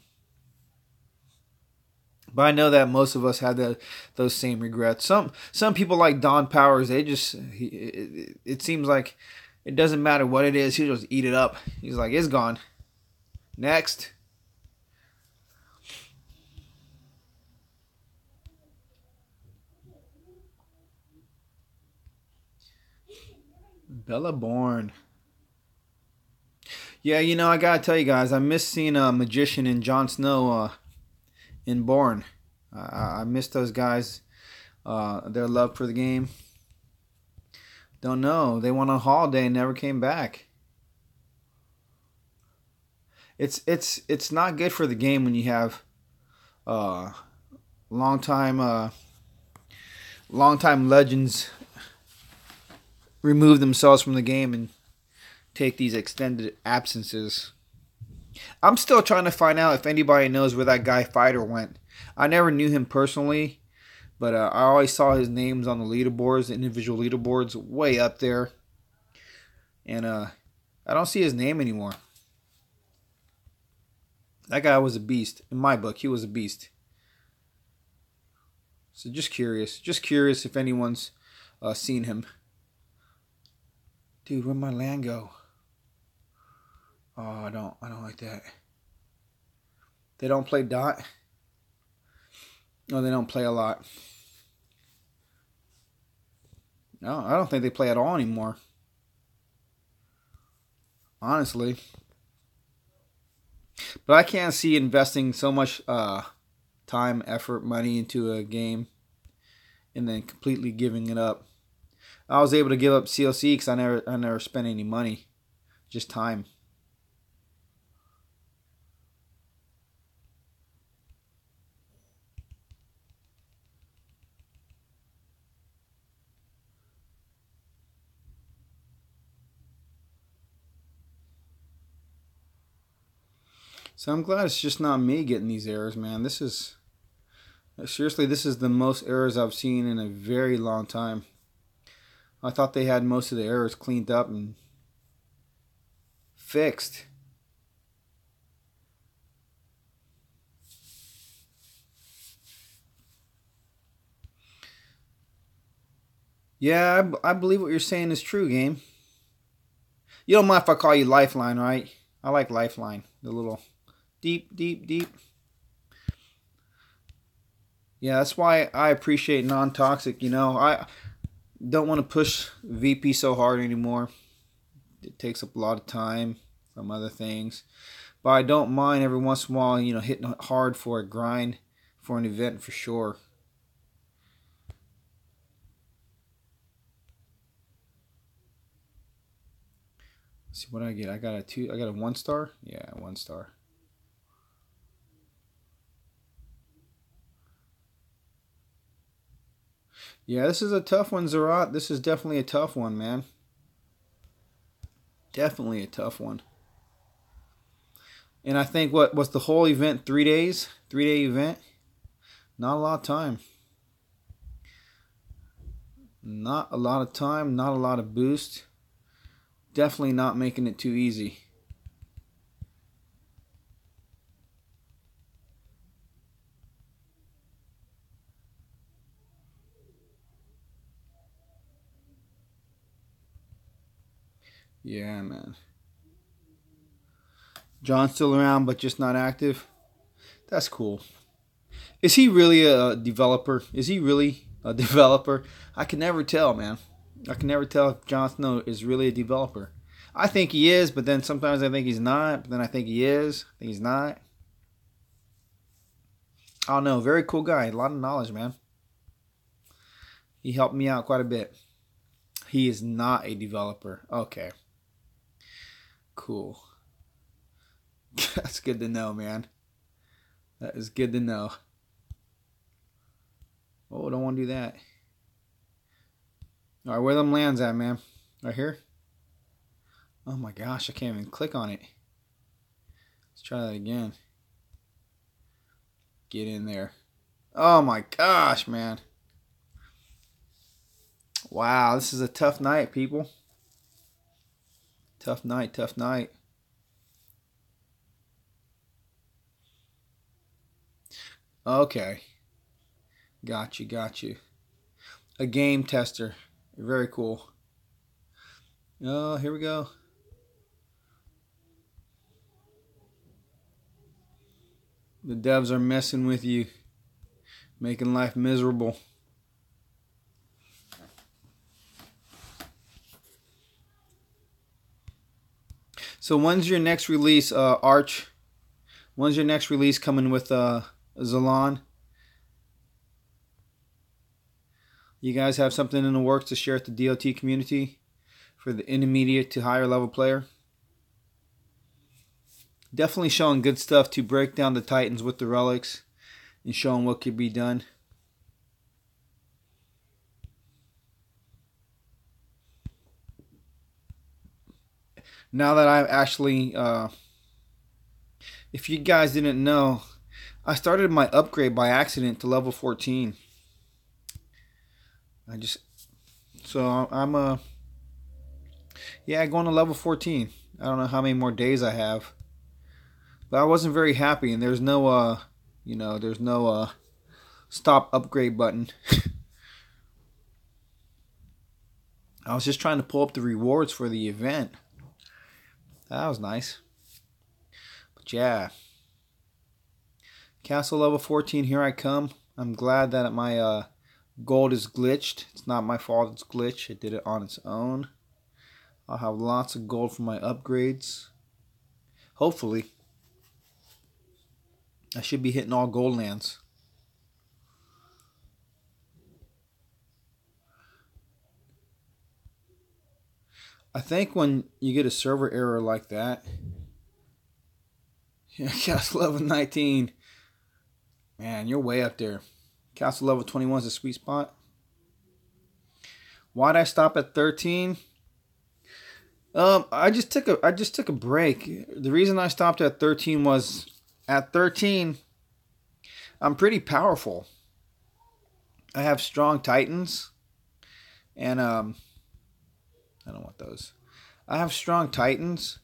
But I know that most of us had those same regrets. Some people like Don Powers, it seems like it doesn't matter what it is, he'll just eat it up. He's like, it's gone. Next. Bella Born. Yeah, I gotta tell you guys, I miss seeing a Magician and Jon Snow in Born. I miss those guys, their love for the game. Don't know. They went on holiday and never came back. It's not good for the game when you have long time legends remove themselves from the game and take these extended absences. I'm still trying to find out if anybody knows where that guy Fighter went. I never knew him personally, but I always saw his names on the leaderboards, the individual leaderboards, way up there. And I don't see his name anymore. That guy was a beast. In my book, he was a beast. So just curious if anyone's seen him. Dude, where'd my land go? Oh, I don't like that. They don't play Dot? No, they don't play a lot. No, I don't think they play at all anymore. Honestly. But I can't see investing so much time, effort, money into a game and then completely giving it up. I was able to give up CLC because I never spent any money. Just time. So I'm glad it's just not me getting these errors, man. This is the most errors I've seen in a very long time. I thought they had most of the errors cleaned up, and fixed. Yeah, I believe what you're saying is true, game. You don't mind if I call you Lifeline, right? I like Lifeline. The little deep, deep, deep. Yeah, that's why I appreciate non-toxic. You know, I don't want to push VP so hard anymore. It takes up a lot of time from other things. But I don't mind every once in a while, you know, hitting hard for a grind for an event for sure. Let's see what I get. I got a 1-star? Yeah, 1-star. Yeah, this is a tough one, Zerat. This is definitely a tough one, man. Definitely a tough one. And I think what was the whole event? 3 days? 3-day event? Not a lot of time. Not a lot of time. Not a lot of boost. Definitely not making it too easy. Yeah, man. John's still around, but just not active. That's cool. Is he really a developer? Is he really a developer? I can never tell, man. I can never tell if Jon Snow is really a developer. I think he is, but then sometimes I think he's not. But then I think he is. I think he's not. I don't know. Very cool guy. A lot of knowledge, man. He helped me out quite a bit. He is not a developer. Okay. Cool. That's good to know, man. That is good to know. Oh, don't want to do that. All right, where them lands at, man? Right here? Oh my gosh, I can't even click on it. Let's try that again. Get in there. Oh my gosh, man. Wow, this is a tough night, people. Tough night, tough night. Okay. Got you, got you. A game tester. Very cool. Oh, here we go. The devs are messing with you. Making life miserable. So when's your next release, Arch? When's your next release coming with Zalon? You guys have something in the works to share with the DOT community for the intermediate to higher level player? Definitely showing good stuff to break down the Titans with the relics and showing what could be done. Now that I've actually, if you guys didn't know, I started my upgrade by accident to level 14. I'm going to level 14. I don't know how many more days I have, but I wasn't very happy, and there's no, there's no stop upgrade button. I was just trying to pull up the rewards for the event. That was nice. But yeah. Castle level 14, here I come. I'm glad that my gold is glitched. It's not my fault it's glitched. It did it on its own. I'll have lots of gold for my upgrades. Hopefully. I should be hitting all gold lands. I think when you get a server error like that, Castle level 19, man, you're way up there. Castle level 21 is a sweet spot. Why'd I stop at 13? I just took a break. The reason I stopped at 13 was at 13, I'm pretty powerful. I have strong Titans, and I don't want those. I have strong Titans,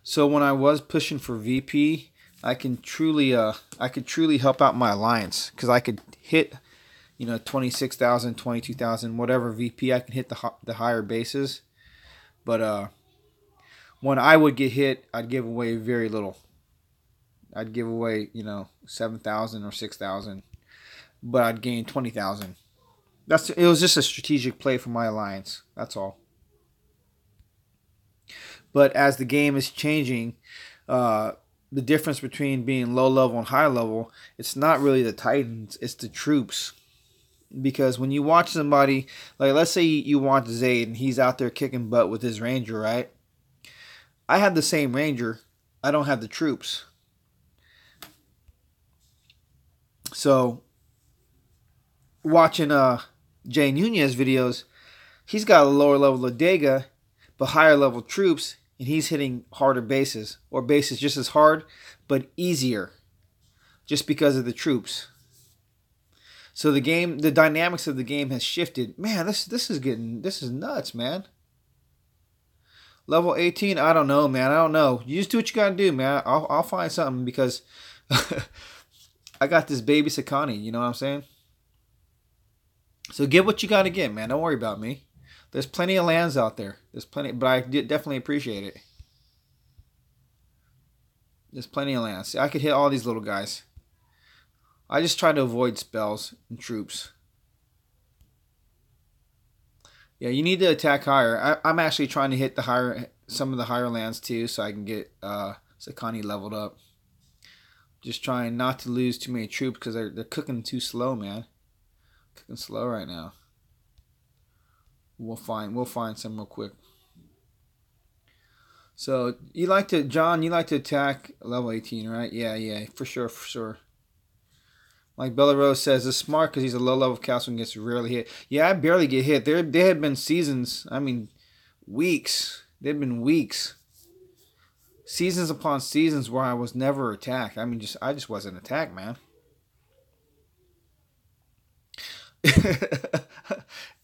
So when I was pushing for VP, I could truly help out my alliance because I could hit 26,000, 22,000, whatever VP. I can hit the higher bases, but when I would get hit, I'd give away very little. I'd give away 7,000 or 6,000, but I'd gain 20,000. It was just a strategic play for my alliance. That's all. But as the game is changing, the difference between being low level and high level, it's not really the Titans, it's the troops. Because when you watch somebody, like let's say you watch Zayd and he's out there kicking butt with his Ranger, right? I have the same Ranger. I don't have the troops. So, watching Jay Nunez videos, he's got a lower level of Dega, but higher level troops, and he's hitting harder bases, or bases just as hard, but easier, just because of the troops. So the dynamics of the game has shifted. Man, this is nuts, man. Level 18, I don't know, man. I don't know. You just do what you gotta do, man. I'll find something because I got this baby Sakani. You know what I'm saying? So get what you gotta get, man. Don't worry about me. There's plenty of lands out there. There's plenty, but I definitely appreciate it. There's plenty of lands. See, I could hit all these little guys. I just try to avoid spells and troops. Yeah, you need to attack higher. I'm actually trying to hit some of the higher lands too, so I can get Sakani leveled up. Just trying not to lose too many troops because they're cooking too slow, man. Cooking slow right now. We'll find some real quick. So John, you like to attack level 18, right? Yeah, for sure. Like Belarus says, it's smart because he's a low level castle and gets rarely hit. Yeah, I barely get hit. There had been seasons, weeks. There've been weeks. Seasons upon seasons where I was never attacked. I just wasn't attacked, man.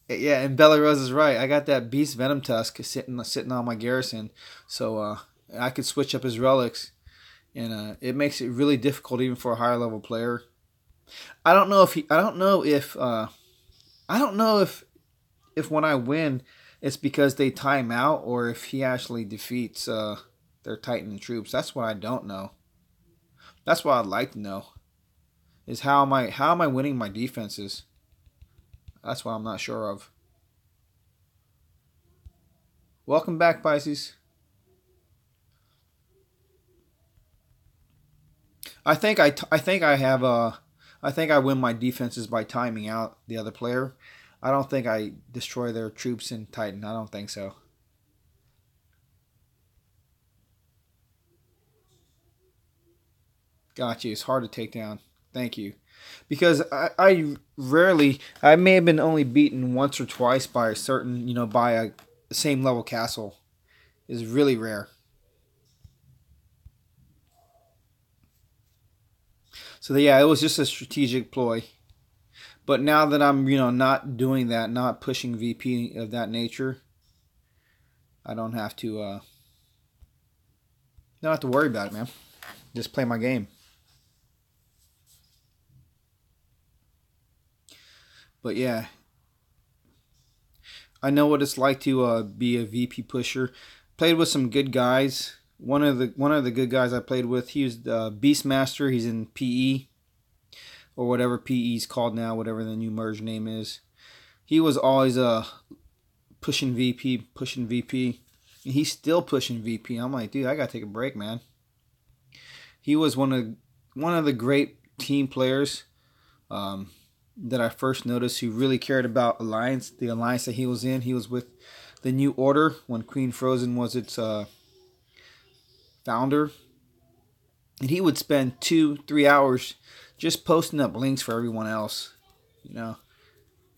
Yeah, and Belarus is right. I got that Beast Venom Tusk sitting on my garrison, so I could switch up his relics, and it makes it really difficult even for a higher level player. I don't know if when I win, it's because they time out or if he actually defeats their Titan troops. That's what I don't know. That's what I'd like to know. Is how am I winning my defenses? That's what I'm not sure of. Welcome back, Pisces. I think I win my defenses by timing out the other player. I don't think I destroy their troops in Titan. I don't think so. Got you. It's hard to take down. Thank you. Because I may have been only beaten once or twice by a certain, by a same level castle. Is really rare. So yeah, it was just a strategic ploy. But now that I'm, not doing that, not pushing VP of that nature, I don't have to worry about it, man. Just play my game. But yeah, I know what it's like to be a VP pusher. Played with some good guys. One of the good guys I played with, he was Beastmaster. He's in PE or whatever PE is called now, whatever the new merge name is. He was always pushing VP. And he's still pushing VP. I'm like, dude, I gotta take a break, man. He was one of the great team players that I first noticed who really cared about the alliance that he was in. He was with the New Order when Queen Frozen was its founder. And he would spend 2-3 hours just posting up links for everyone else.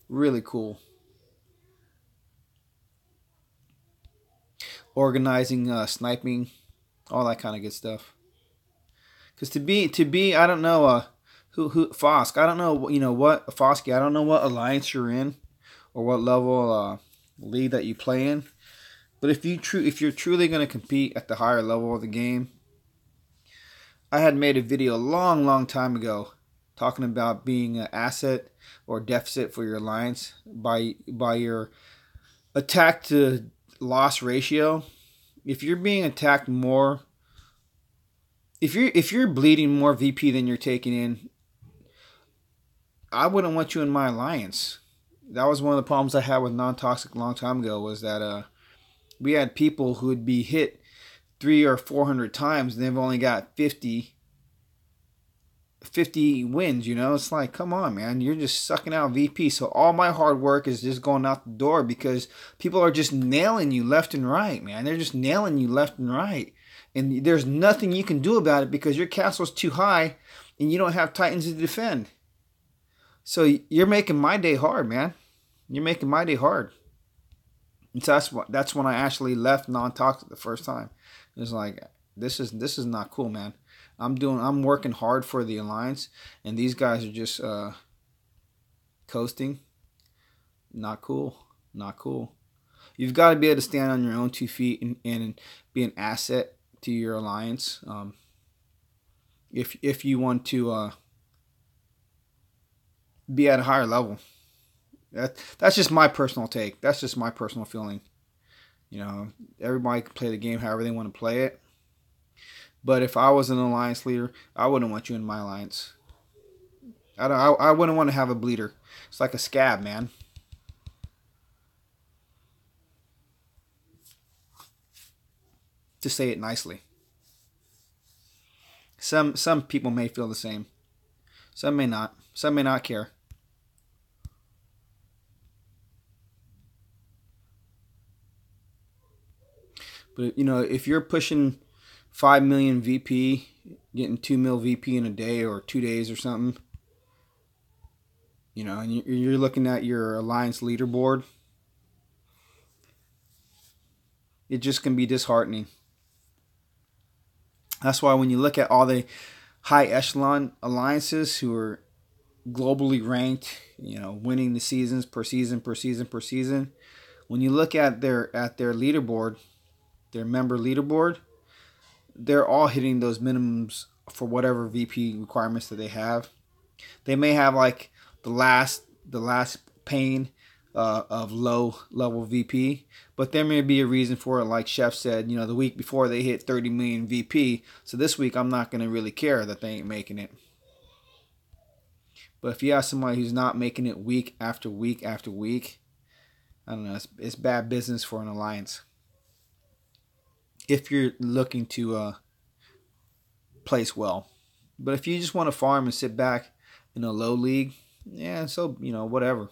Really cool. Organizing, sniping, all that kind of good stuff. Because to be, I don't know, who Fosk. I don't know, what Fosky. I don't know what alliance you're in, or what level league that you play in. But if you're truly going to compete at the higher level of the game, I had made a video a long time ago talking about being an asset or deficit for your alliance by your attack to loss ratio. If you're being attacked more, if you're bleeding more VP than you're taking in, I wouldn't want you in my alliance. That was one of the problems I had with non-toxic a long time ago, was that we had people who would be hit 300 or 400 times and they've only got 50 wins. It's like, come on, man, you're just sucking out VP. So all my hard work is just going out the door because people are just nailing you left and right, man. They're just nailing you left and right, and there's nothing you can do about it because your castle's too high and you don't have Titans to defend. So you're making my day hard, man. You're making my day hard. And so that's when I actually left non-toxic the first time. It was like, this is not cool, man. I'm working hard for the alliance, and these guys are just coasting. Not cool. Not cool. You've got to be able to stand on your own 2 feet and be an asset to your alliance. If you want to be at a higher level. That's just my personal take. That's just my personal feeling. Everybody can play the game however they want to play it. But if I was an alliance leader, I wouldn't want you in my alliance. I wouldn't want to have a bleeder. It's like a scab, man. To say it nicely. Some people may feel the same. Some may not. Some may not care. But if you're pushing 5 million VP, getting 2 mil VP in a day or 2 days or something, and you're looking at your alliance leaderboard, it just can be disheartening. That's why when you look at all the high echelon alliances who are globally ranked, winning the seasons per season, when you look at their leaderboard, their member leaderboard, they're all hitting those minimums for whatever VP requirements that they have. They may have like the last pane of low level VP, but there may be a reason for it. Like Chef said, the week before they hit 30 million VP, so this week I'm not going to really care that they ain't making it. But if you have somebody who's not making it week after week after week, I don't know, it's bad business for an alliance. If you're looking to place well. But if you just want to farm and sit back in a low league, yeah, so, whatever.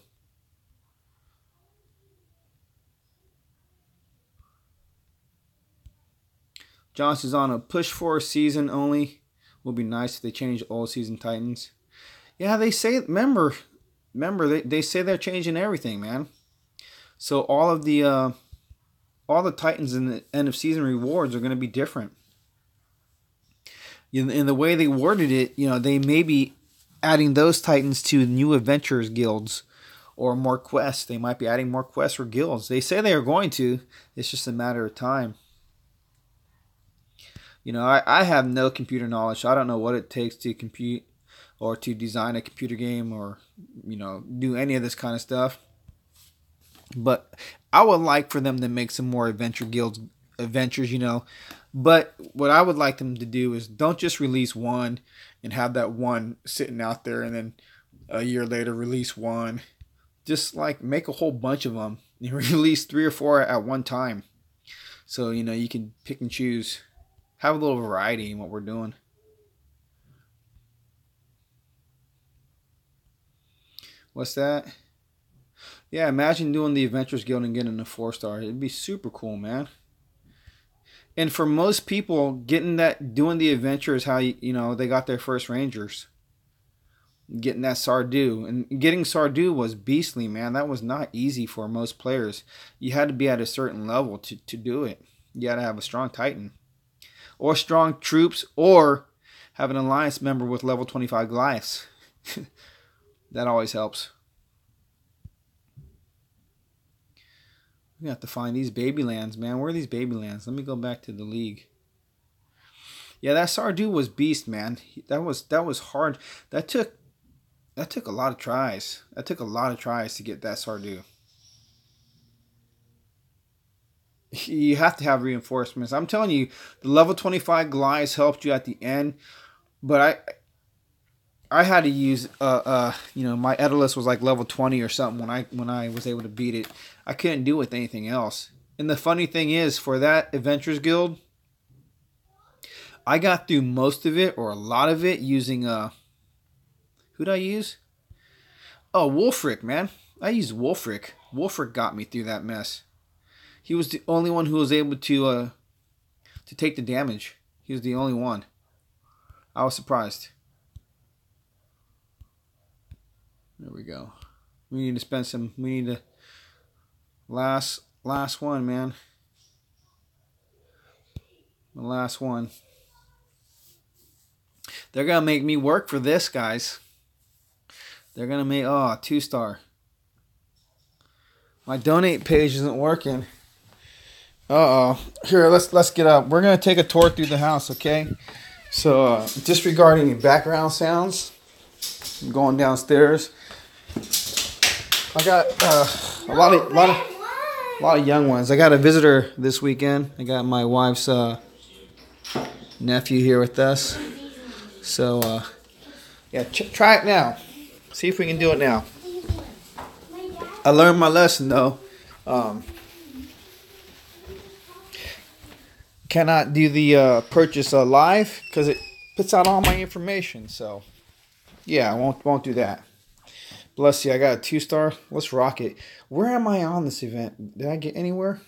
Johnson's on a push for a season only. Would be nice if they change all season Titans. Yeah, they say, remember, they say they're changing everything, man. So all the Titans in the end of season rewards are going to be different. In the way they worded it, they may be adding those Titans to new adventurers guilds or more quests. They might be adding more quests or guilds. They say they are going to. It's just a matter of time. I have no computer knowledge, so I don't know what it takes to compute or to design a computer game or, do any of this kind of stuff. But I would like for them to make some more adventures, But what I would like them to do is don't just release one and have that one sitting out there and then a year later release one. Just like make a whole bunch of them and release 3 or 4 at one time. So, you can pick and choose. Have a little variety in what we're doing. What's that? Yeah, imagine doing the Adventurers Guild and getting a 4-star. It'd be super cool, man. And for most people, doing the adventure is how they got their first Rangers. Getting that Sardu. And getting Sardu was beastly, man. That was not easy for most players. You had to be at a certain level to do it. You had to have a strong Titan. Or strong troops, or have an alliance member with level 25 Goliaths. That always helps. We have to find these baby lands, man. Where are these baby lands? Let me go back to the league. Yeah, that Sardu was beast, man. That was hard. That took a lot of tries. That took a lot of tries to get that Sardu. You have to have reinforcements. I'm telling you, the level 25 Goliaths helped you at the end, but I had to use my Edalus was like level 20 or something when I was able to beat it. I couldn't do it with anything else. And the funny thing is, for that Adventurers Guild, I got through most of it, or a lot of it, using who'd I use? Oh, Wolfric, man. I used Wolfric. Wolfric got me through that mess. He was the only one who was able to take the damage. He was the only one. I was surprised. There we go. We need to spend some. We need to last one, man. The last one. They're gonna make me work for this, guys. They're gonna make 2-star. My donate page isn't working. Here, let's get up. We're gonna take a tour through the house, okay? So disregard any background sounds. I'm going downstairs. I got a lot of young ones. I got a visitor this weekend. I got my wife's nephew here with us. So yeah, try it now. See if we can do it now. I learned my lesson though. Cannot do the purchase live because it puts out all my information. So yeah, I won't do that. Bless you. I got a 2-star. Let's rock it. Where am I on this event? Did I get anywhere?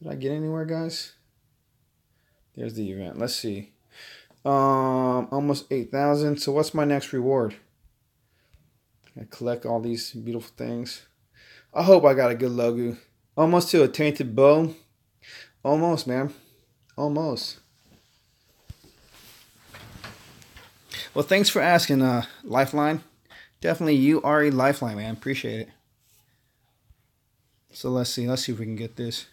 Did I get anywhere, guys? There's the event. Let's see. Almost 8,000. So what's my next reward? I collect all these beautiful things. I hope I got a good logo. Almost to a tainted bow. Almost, man. Almost. Well, thanks for asking, Lifeline. Definitely, you are a lifeline, man. Appreciate it. So let's see if we can get this.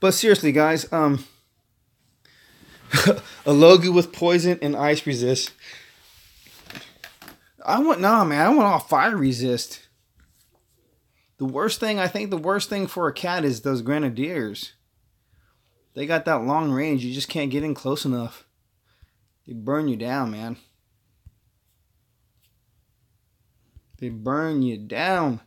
But seriously, guys, a logo with poison and ice resist. I want all fire resist. The worst thing for a cat is those grenadiers. They got that long range. You just can't get in close enough. They burn you down, man. They burn you down.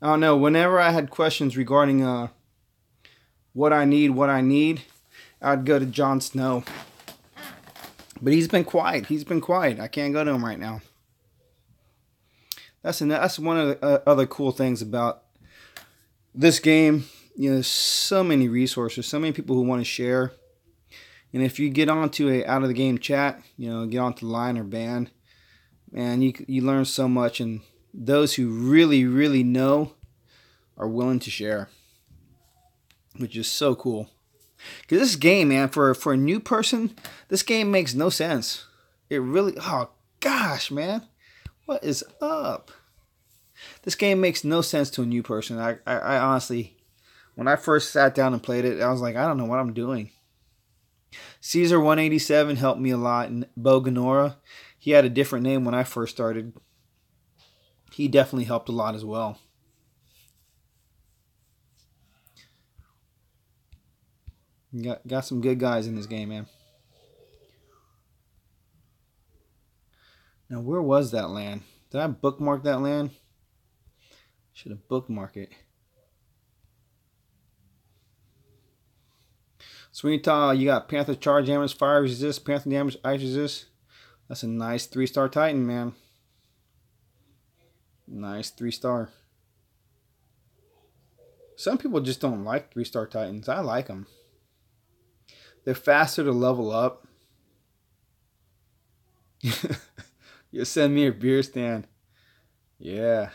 I don't know. Whenever I had questions regarding what I need, I'd go to Jon Snow. But he's been quiet. I can't go to him right now. That's one of the other cool things about this game. You know, there's so many resources, so many people who want to share. And if you get onto a out of the game chat, get onto line or band, man, you learn so much. And those who really, really know are willing to share, which is so cool. Because this game, man, for a new person, this game makes no sense. It really, oh gosh, man, what is up? This game makes no sense to a new person. I honestly, when I first sat down and played it, I was like, I don't know what I'm doing. Caesar 187 helped me a lot, and Bo Ganora, he had a different name when I first started. He definitely helped a lot as well. Got some good guys in this game, man. Now, where was that land? Did I bookmark that land? Should have bookmarked it. Sweeney, you got Panther charge damage, fire resist, Panther damage, ice resist. That's a nice 3-star Titan, man. Nice 3-star. Some people just don't like 3-star Titans. I like them. They're faster to level up. You send me a beer stand. Yeah.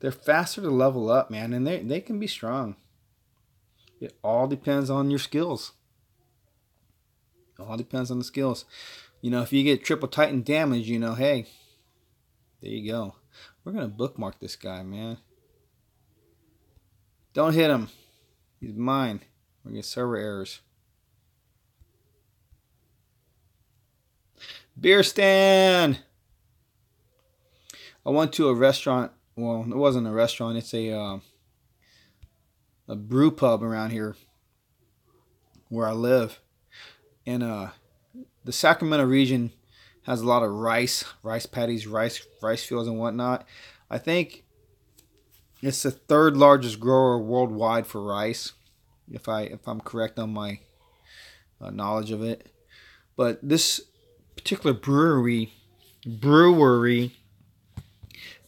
They're faster to level up, man, and they can be strong. It all depends on your skills. It all depends on the skills. If you get triple Titan damage, hey, there you go. We're gonna bookmark this guy, man. Don't hit him. He's mine. We're gonna get server errors. Beer stand. I went to a restaurant. Well, it wasn't a restaurant. It's a brew pub around here where I live, and the Sacramento region has a lot of rice paddies, rice fields and whatnot. I think it's the third largest grower worldwide for rice, if I'm correct on my knowledge of it. But this particular brewery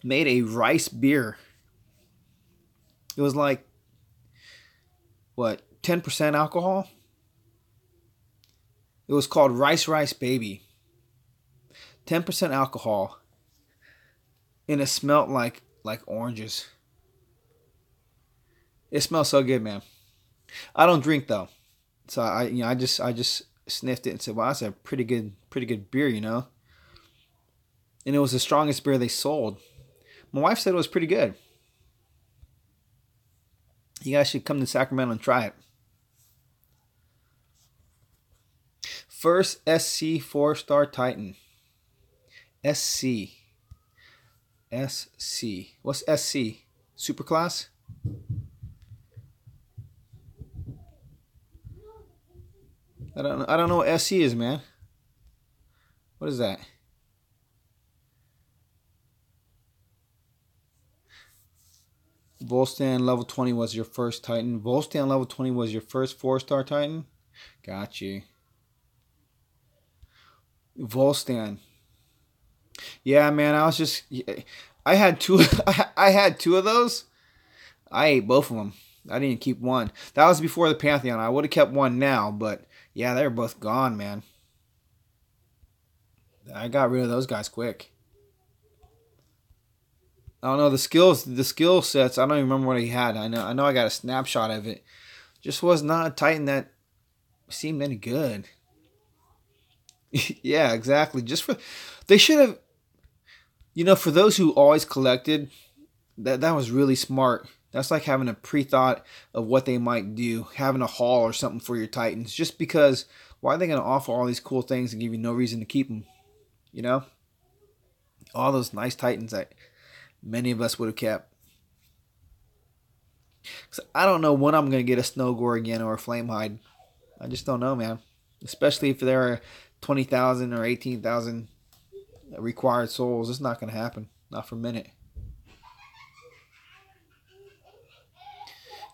made a rice beer. It was like, what, 10% alcohol? It was called Rice Baby. 10% alcohol. And it smelled like oranges. It smells so good, man. I don't drink though. So I just sniffed it and said, "Wow, that's a pretty good beer, you know." And it was the strongest beer they sold. My wife said it was pretty good. You guys should come to Sacramento and try it. First SC 4-star Titan. SC. What's SC? Superclass? I don't know what SC is, man. What is that? Volstan level 20 was your first Titan. Volstan level 20 was your first 4-star Titan? Got you. Volstan. Yeah, man, I had two I had two of those. I ate both of them. I didn't keep one. That was before the Pantheon. I would have kept one now, but yeah, they were both gone, man. I got rid of those guys quick. I don't know the skill sets. I don't even remember what he had. I know I got a snapshot of it. Just was not a Titan that seemed any good. Yeah, exactly. They should have, for those who always collected, that was really smart. That's like having a pre-thought of what they might do, having a haul or something for your Titans. Just because, why are they going to offer all these cool things and give you no reason to keep them? All those nice Titans that many of us would have kept. So I don't know when I'm going to get a Snowgore again or a Flamehide. I just don't know, man. Especially if there are 20,000 or 18,000 required souls. It's not going to happen. Not for a minute.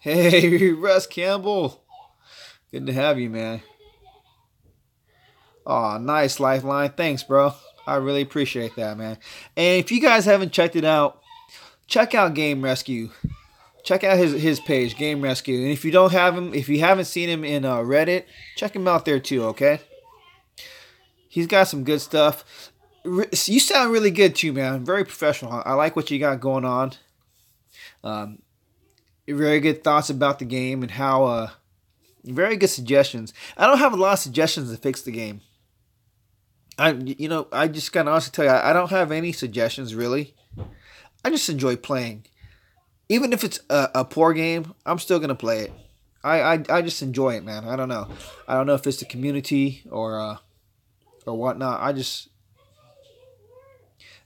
Hey, Russ Campbell. Good to have you, man. Aw, nice, Lifeline. Thanks, bro. I really appreciate that, man. And if you guys haven't checked it out, check out Game Rescue. Check out his page, Game Rescue. And if you don't have him, if you haven't seen him in Reddit, check him out there too, okay? He's got some good stuff. You sound really good too, man. Very professional. I like what you got going on. Very good thoughts about the game and how. Very good suggestions. I don't have a lot of suggestions to fix the game. I just gotta honestly tell you, I don't have any suggestions really. I just enjoy playing. Even if it's a poor game, I'm still gonna play it. I just enjoy it, man. I don't know. I don't know if it's the community or whatnot.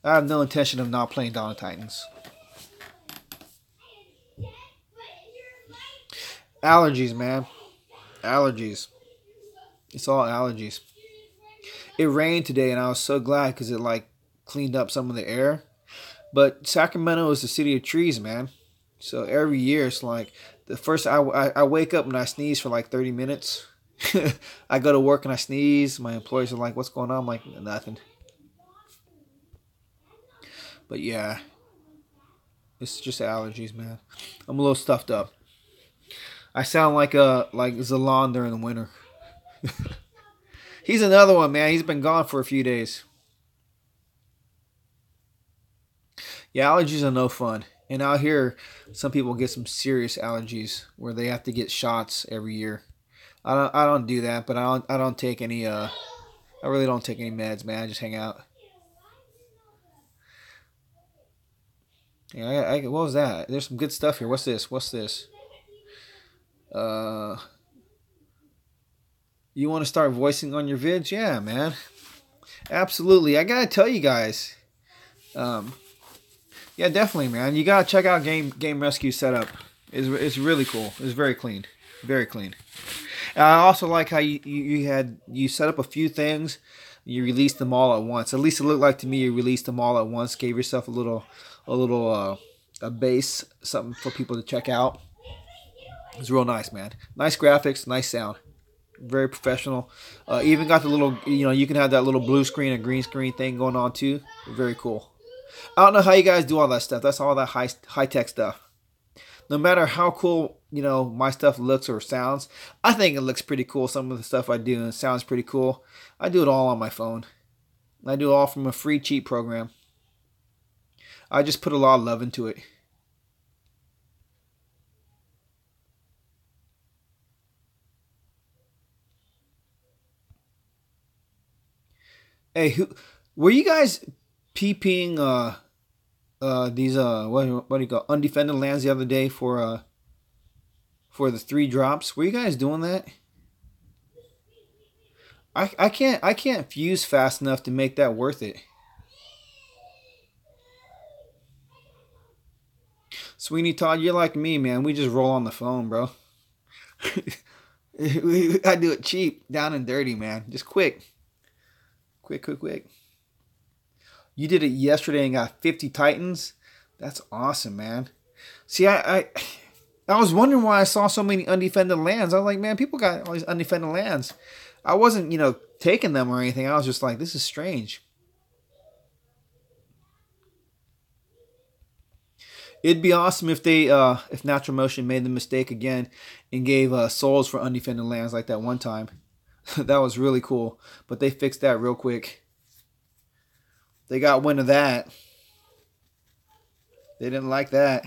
I have no intention of not playing Dawn of Titans. Allergies, man. Allergies. It's all allergies. It rained today, and I was so glad because it cleaned up some of the air. But Sacramento is the city of trees, man. So every year it's like the first I wake up and I sneeze for like 30 minutes. I go to work and I sneeze. My employees are like, "What's going on?" I'm like, "Nothing." But yeah, it's just allergies, man. I'm a little stuffed up. I sound like Zalon during the winter. He's another one, man. He's been gone for a few days. Yeah, allergies are no fun. And out here, some people get some serious allergies where they have to get shots every year. I don't do that, but I don't take any I really don't take any meds, man. I just hang out. Yeah, what was that? There's some good stuff here. What's this? What's this? Uh, you want to start voicing on your vids? Yeah, man. Absolutely. I gotta tell you guys. Um, yeah, definitely, man. You gotta check out Game Rescue setup. It's really cool. It's very clean, very clean. And I also like how you set up a few things. You released them all at once. At least it looked like to me you released them all at once. Gave yourself a little a base, something for people to check out. It's real nice, man. Nice graphics, nice sound. Very professional. Even got the little, you can have that little blue screen and green screen thing going on too. Very cool. I don't know how you guys do all that stuff. That's all that high tech stuff. No matter how cool, my stuff looks or sounds, I think it looks pretty cool. Some of the stuff I do and it sounds pretty cool. I do it all on my phone. I do it all from a free cheap program. I just put a lot of love into it. Hey, were you guys peeping these what do you call undefended lands the other day for the 3 drops? Were you guys doing that? I can't fuse fast enough to make that worth it. Sweeney Todd, you're like me, man. We just roll on the phone, bro. I do it cheap, down and dirty, man. Just quick. Quick, quick, quick. You did it yesterday and got 50 Titans. That's awesome, man. See, I was wondering why I saw so many undefended lands. I was like, man, people got all these undefended lands. I wasn't, taking them or anything. I was just like, this is strange. It'd be awesome if Natural Motion made the mistake again and gave souls for undefended lands like that one time. That was really cool. But they fixed that real quick. They got wind of that. They didn't like that.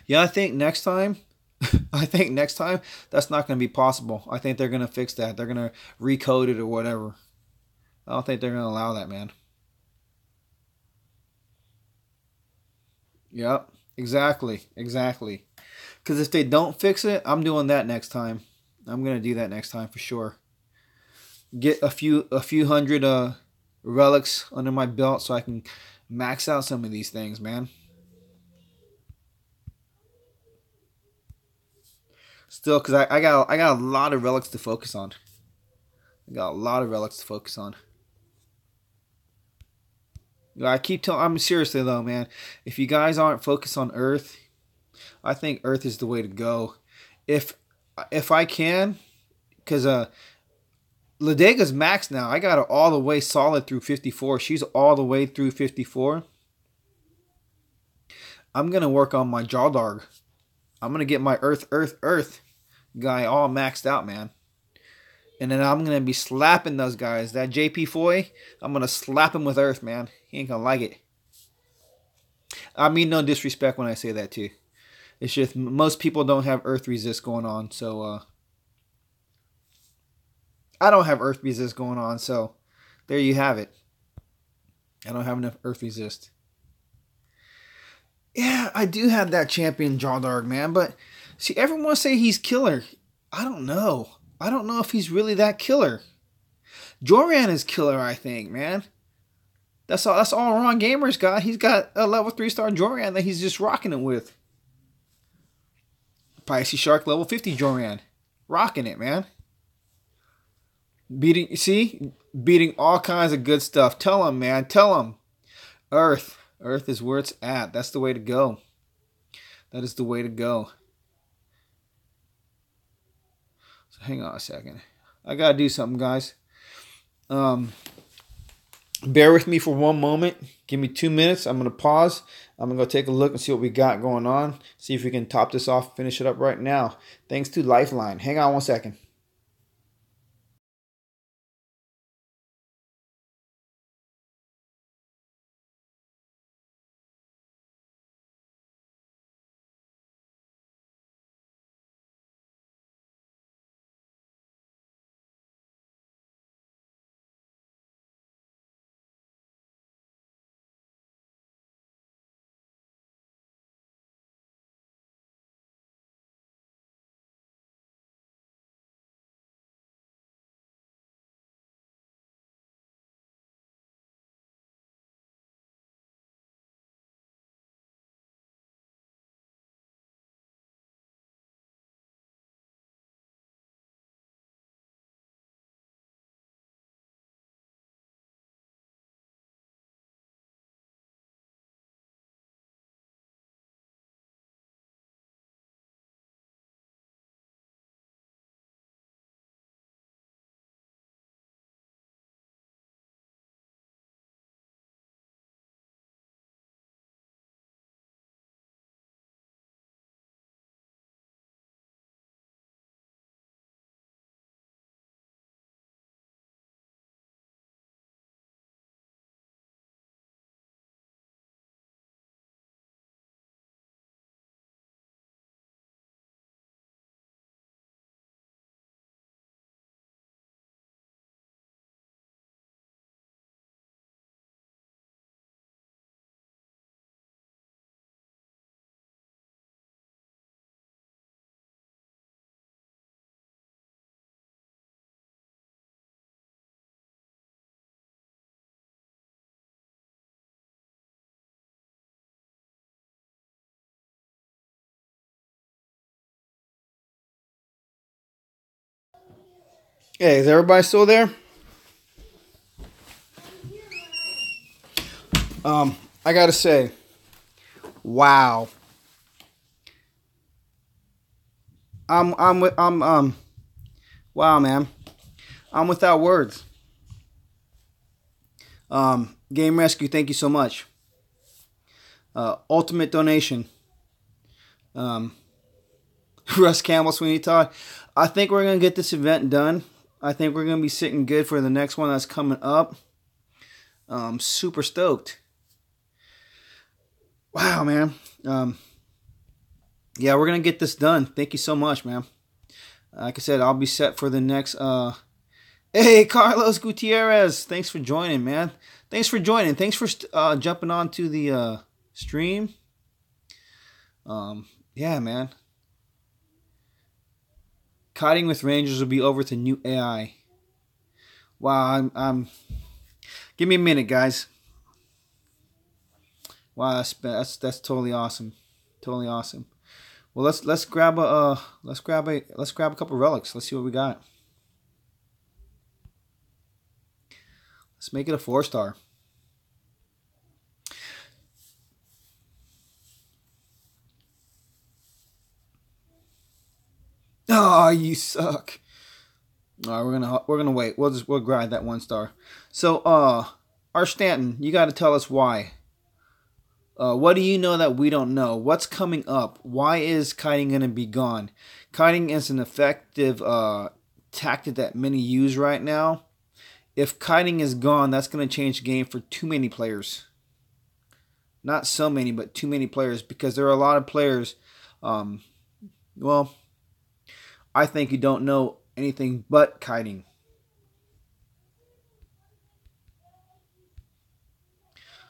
Yeah, I think next time, that's not going to be possible. I think they're going to fix that. They're going to recode it or whatever. I don't think they're going to allow that, man. Yep, exactly, exactly. Because if they don't fix it, I'm doing that next time. I'm going to do that next time for sure. Get a few hundred relics under my belt so I can max out some of these things, man. Still, because I got a lot of relics to focus on. I got a lot of relics to focus on. I keep telling. I'm seriously though, man. If you guys aren't focused on Earth, I think Earth is the way to go. If if I can, because Ladega's max now. I got her all the way solid through 54. She's all the way through 54. I'm gonna work on my Jawdarg. I'm gonna get my Earth guy all maxed out, man. And then I'm gonna be slapping those guys. That JP Foy, I'm gonna slap him with Earth, man. He ain't gonna like it. I mean no disrespect when I say that too. It's just most people don't have Earth resist going on, so I don't have Earth resist going on, so there you have it. I don't have enough Earth resist. Yeah, I do have that champion Jawdarg, man, but see, everyone say he's killer. I don't know. I don't know if he's really that killer. Joran is killer, I think, man. That's all Ron Gamer's got. He's got a level 3-star Joran that he's just rocking it with. Pisces Shark level 50 Joran. Rocking it, man. Beating all kinds of good stuff. Tell him, man. Tell him. Earth. Earth is where it's at. That's the way to go. That is the way to go. So hang on a second. I gotta do something, guys. Bear with me for one moment. Give me 2 minutes. I'm gonna pause. I'm gonna go take a look and see what we got going on. See if we can top this off, finish it up right now. Thanks to Lifeline. Hang on one second. Hey, is everybody still there? I gotta say, wow. Wow, man. I'm without words. Game Rescue, thank you so much. Ultimate donation. Um, Russ Campbell, Sweeney Todd. I think we're gonna get this event done. I think we're gonna be sitting good for the next one that's coming up. Super stoked. Wow, man. Yeah, we're gonna get this done. Thank you so much, man. Like I said, I'll be set for the next. Hey, Carlos Gutierrez, thanks for joining, man. Thanks for joining. Thanks for jumping on to the stream. Yeah, man. Kiting with Rangers will be over to new AI. Wow, I'm give me a minute, guys. Wow, that's totally awesome. Totally awesome. Well, let's grab a couple relics. Let's see what we got. Let's make it a 4-star. Oh, you suck. All right, we're gonna wait. We'll grind that 1-star. So, our Stanton, you got to tell us why. What do you know that we don't know? What's coming up? Why is kiting going to be gone? Kiting is an effective tactic that many use right now. If kiting is gone, that's going to change the game for too many players. Not so many, but too many players, because there are a lot of players, well, I think you don't know anything but kiting.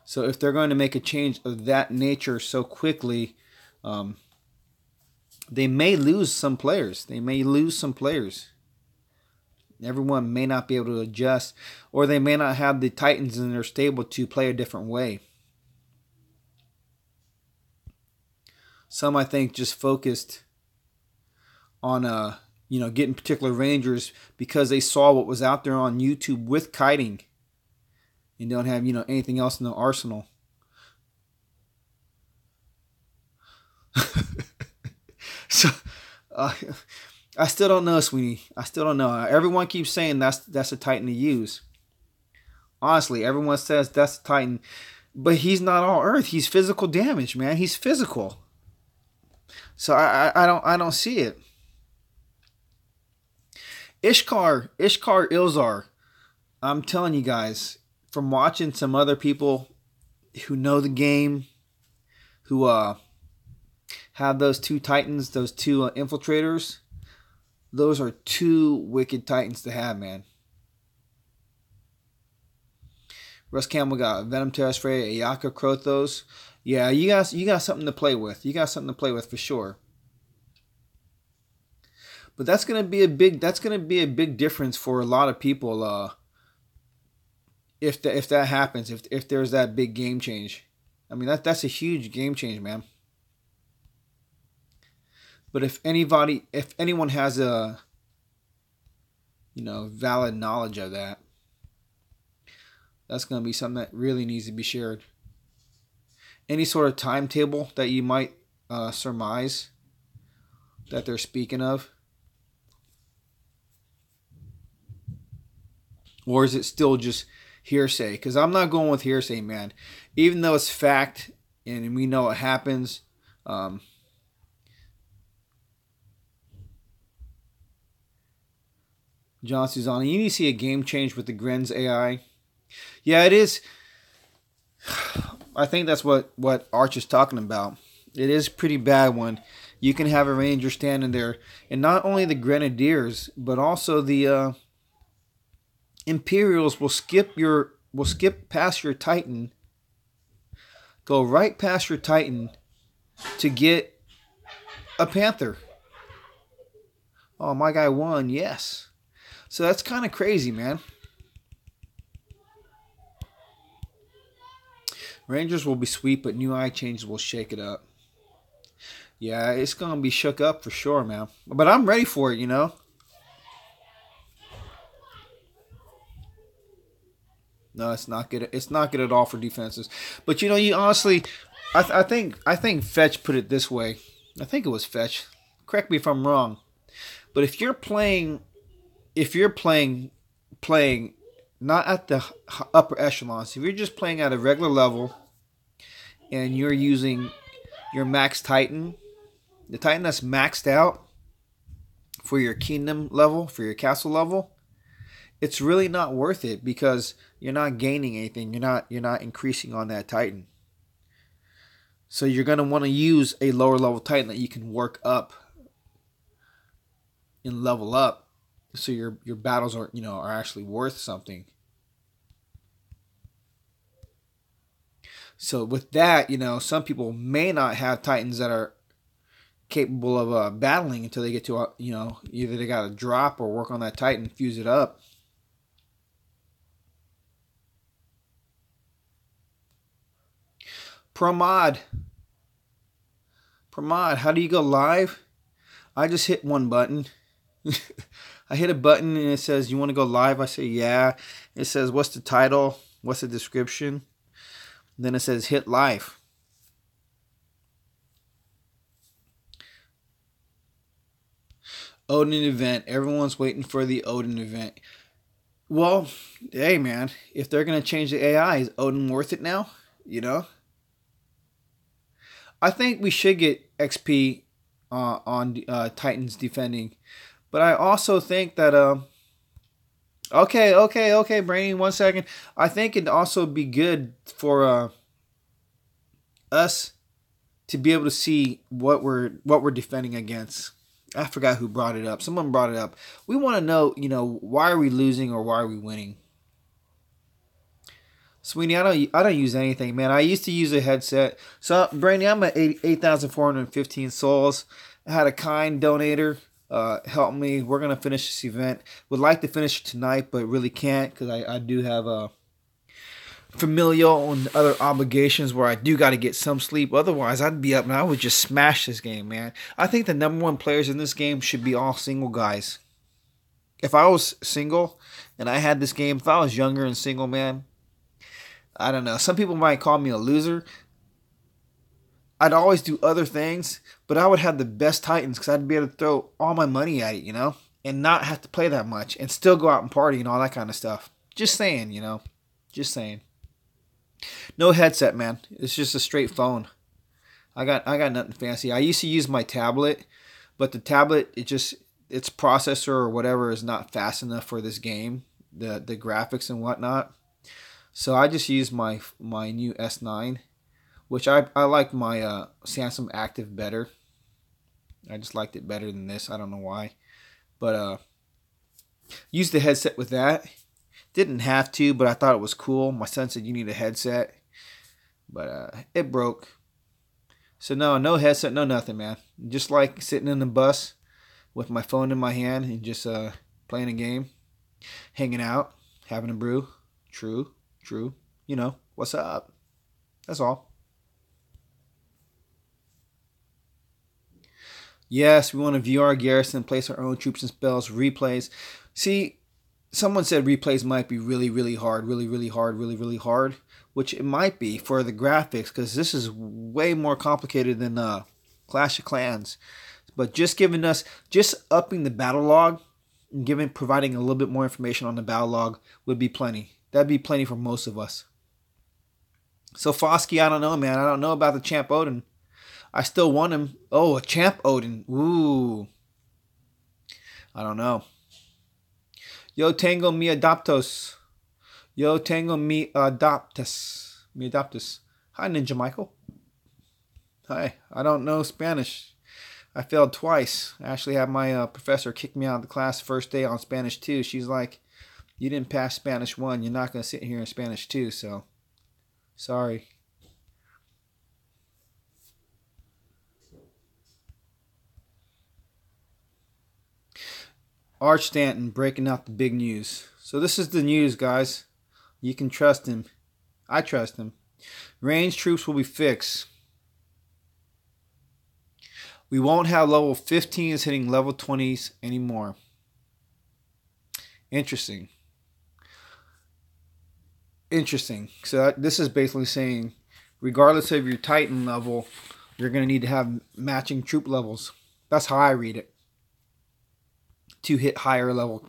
So if they're going to make a change of that nature so quickly, they may lose some players. Everyone may not be able to adjust, or they may not have the Titans in their stable to play a different way. Some, I think, just focused on getting particular Rangers because they saw what was out there on YouTube with kiting. And don't have, anything else in the arsenal. So, I still don't know, Sweeney. I still don't know. Everyone keeps saying that's a Titan to use. Honestly, everyone says that's a Titan. But he's not all Earth. He's physical damage, man. He's physical. So I don't see it. Ishkar Ilzar. I'm telling you guys, from watching some other people who know the game, who have those 2 Titans, those 2 infiltrators, those are 2 wicked Titans to have, man. Russ Campbell got Venom Terrasfray, Ayaka Krothos. Yeah, you got something to play with. You got something to play with for sure. But that's gonna be a big difference for a lot of people. If that happens, if there's that big game change, I mean that's a huge game change, man. But if anyone has a valid knowledge of that, that's going to be something that really needs to be shared. Any sort of timetable that you might surmise that they're speaking of? Or is it still just hearsay? Because I'm not going with hearsay, man. Even though it's fact and we know it happens. John Susanna, you need to see a game change with the Gren's AI. Yeah, it is. I think that's what Arch is talking about. It is pretty bad when you can have a Ranger standing there, and not only the Grenadiers, but also the Imperials will skip past your Titan, go right past your Titan to get a Panther. Oh, my guy won, yes. So that's kind of crazy, man. Rangers will be sweet, but new eye changes will shake it up. Yeah, it's going to be shook up for sure, man. But I'm ready for it, No, it's not good. It's not good at all for defenses. But you know, you honestly, I think Fetch put it this way. I think it was Fetch. Correct me if I'm wrong. But if you're playing not at the upper echelons, if you're just playing at a regular level and you're using your max Titan, the Titan that's maxed out for your kingdom level, for your castle level, it's really not worth it because you're not gaining anything. You're not increasing on that Titan. So you're gonna want to use a lower level Titan that you can work up and level up, so your battles are actually worth something. So with that, some people may not have Titans that are capable of battling until they get to either they got to drop or work on that Titan, fuse it up. Pramod, how do you go live? I just hit one button. I hit a button and it says, "You want to go live?" I say, "Yeah." It says, "What's the title? What's the description?" Then it says, "Hit live." Odin event. Everyone's waiting for the Odin event. Well, hey man, if they're gonna change the AI, is Odin worth it now? I think we should get XP on Titans defending, but I also think that okay, Brainy, 1 second. I think it'd also be good for us to be able to see what we're defending against. I forgot who brought it up. Someone brought it up. We want to know, why are we losing or why are we winning? Sweeney, I don't use anything, man. I used to use a headset. So, Brainy, I'm at 8,415 souls. I had a kind donator help me. We're gonna finish this event. Would like to finish it tonight, but really can't because I do have a familial and other obligations where I do got to get some sleep. Otherwise, I'd be up and I would just smash this game, man. I think the number one players in this game should be all single guys. If I was single and I had this game, if I was younger and single, man, I don't know. Some people might call me a loser. I'd always do other things, but I would have the best Titans because I'd be able to throw all my money at it, and not have to play that much and still go out and party and all that kind of stuff. Just saying, Just saying. No headset, man. It's just a straight phone. I got nothing fancy. I used to use my tablet, but the tablet, its processor or whatever is not fast enough for this game, the graphics and whatnot. So I just use my new S9, which I like my Samsung Active better. I just liked it better than this. I don't know why, but used the headset with that. Didn't have to, but I thought it was cool. My son said you need a headset, but it broke. So no headset, no nothing, man. Just like sitting in the bus with my phone in my hand and just playing a game, hanging out, having a brew. True. What's up? That's all. Yes, we want to view our garrison, place our own troops and spells, replays. See, someone said replays might be really, really hard, really, really hard, really, really hard, which it might be for the graphics because this is way more complicated than Clash of Clans. But just upping the battle log and providing a little bit more information on the battle log would be plenty. That'd be plenty for most of us. So Foskey, I don't know, man. I don't know about the Champ Odin. I still want him. Oh, a Champ Odin. Ooh. I don't know. Yo tengo mi adaptos. Yo tengo mi adaptas. Mi adaptas. Hi, Ninja Michael. Hi. I don't know Spanish. I failed twice. I actually had my professor kick me out of the class first day on Spanish 2. She's like, "You didn't pass Spanish 1. You're not going to sit here in Spanish 2, so sorry." Arch Stanton breaking out the big news. So this is the news, guys. You can trust him. I trust him. Range troops will be fixed. We won't have level 15s hitting level 20s anymore. Interesting. interesting. So this is basically saying, regardless of your Titan level, you're going to need to have matching troop levels. That's how I read it. To hit higher level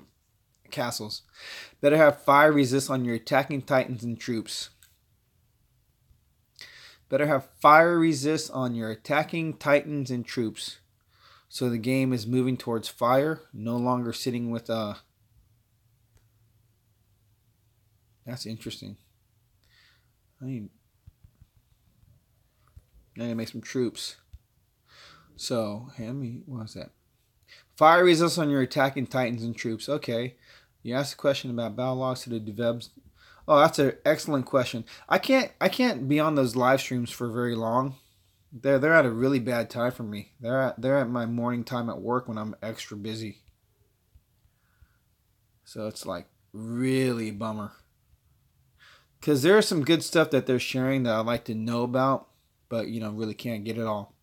castles. Better have fire resist on your attacking Titans and troops. Better have fire resist on your attacking Titans and troops. So the game is moving towards fire, no longer sitting with That's interesting. I need to make some troops. So, what is that? Fire resist on your attacking Titans and troops. Okay. You asked a question about battle logs to the devs. Oh, that's an excellent question. I can't be on those live streams for very long. They're at a really bad time for me. They're at my morning time at work when I'm extra busy. So it's like really bummer. Because there's some good stuff that they're sharing that I'd like to know about, but really can't get it all.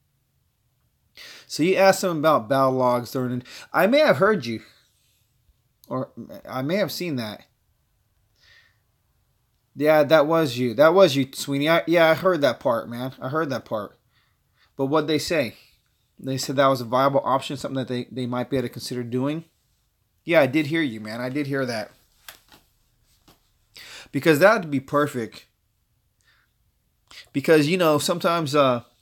So you asked them about battle logs during. I may have heard you, or I may have seen that. Yeah, that was you. That was you, Sweeney. I heard that part, man. I heard that part. But what'd they say? They said that was a viable option, something that they might be able to consider doing. Yeah, I did hear you, man. I did hear that. Because that would be perfect. Because, sometimes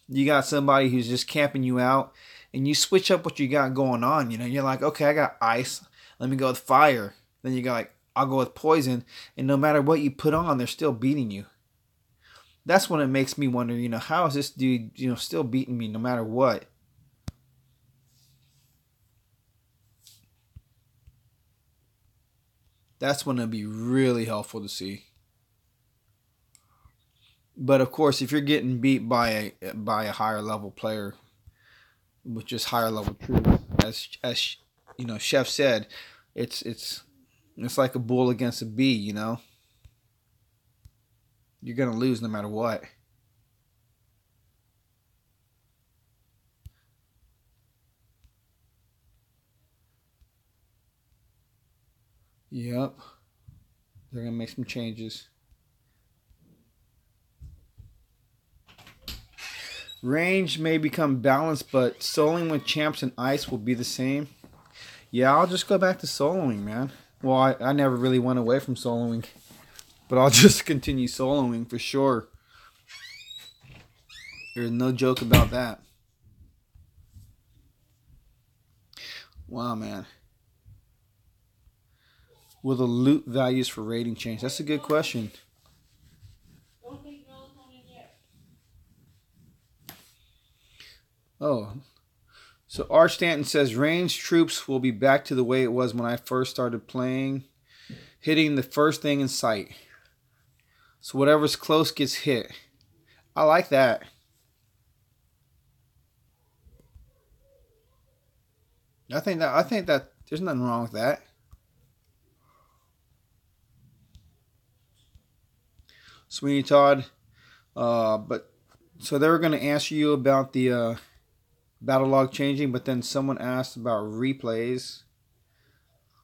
you got somebody who's just camping you out, and you switch up what you got going on. You're like, okay, I got ice. Let me go with fire. Then you go like, I'll go with poison. And no matter what you put on, they're still beating you. That's when it makes me wonder, how is this dude, still beating me no matter what? That's when it'd be really helpful to see. But of course, if you're getting beat by a higher level player with just higher level troops, as Chef said, it's like a bull against a bee. You're gonna lose no matter what. Yep, they're gonna make some changes. Range may become balanced, but soloing with champs and ice will be the same. Yeah, I'll just go back to soloing, man. Well, I never really went away from soloing. But I'll just continue soloing for sure. There's no joke about that. Wow, man. Will the loot values for rating change? That's a good question. Oh. So Arch Stanton says ranged troops will be back to the way it was when I first started playing. Hitting the first thing in sight. So whatever's close gets hit. I like that. I think that there's nothing wrong with that. Sweeney Todd. But so they were going to ask you about the battle log changing, but then someone asked about replays.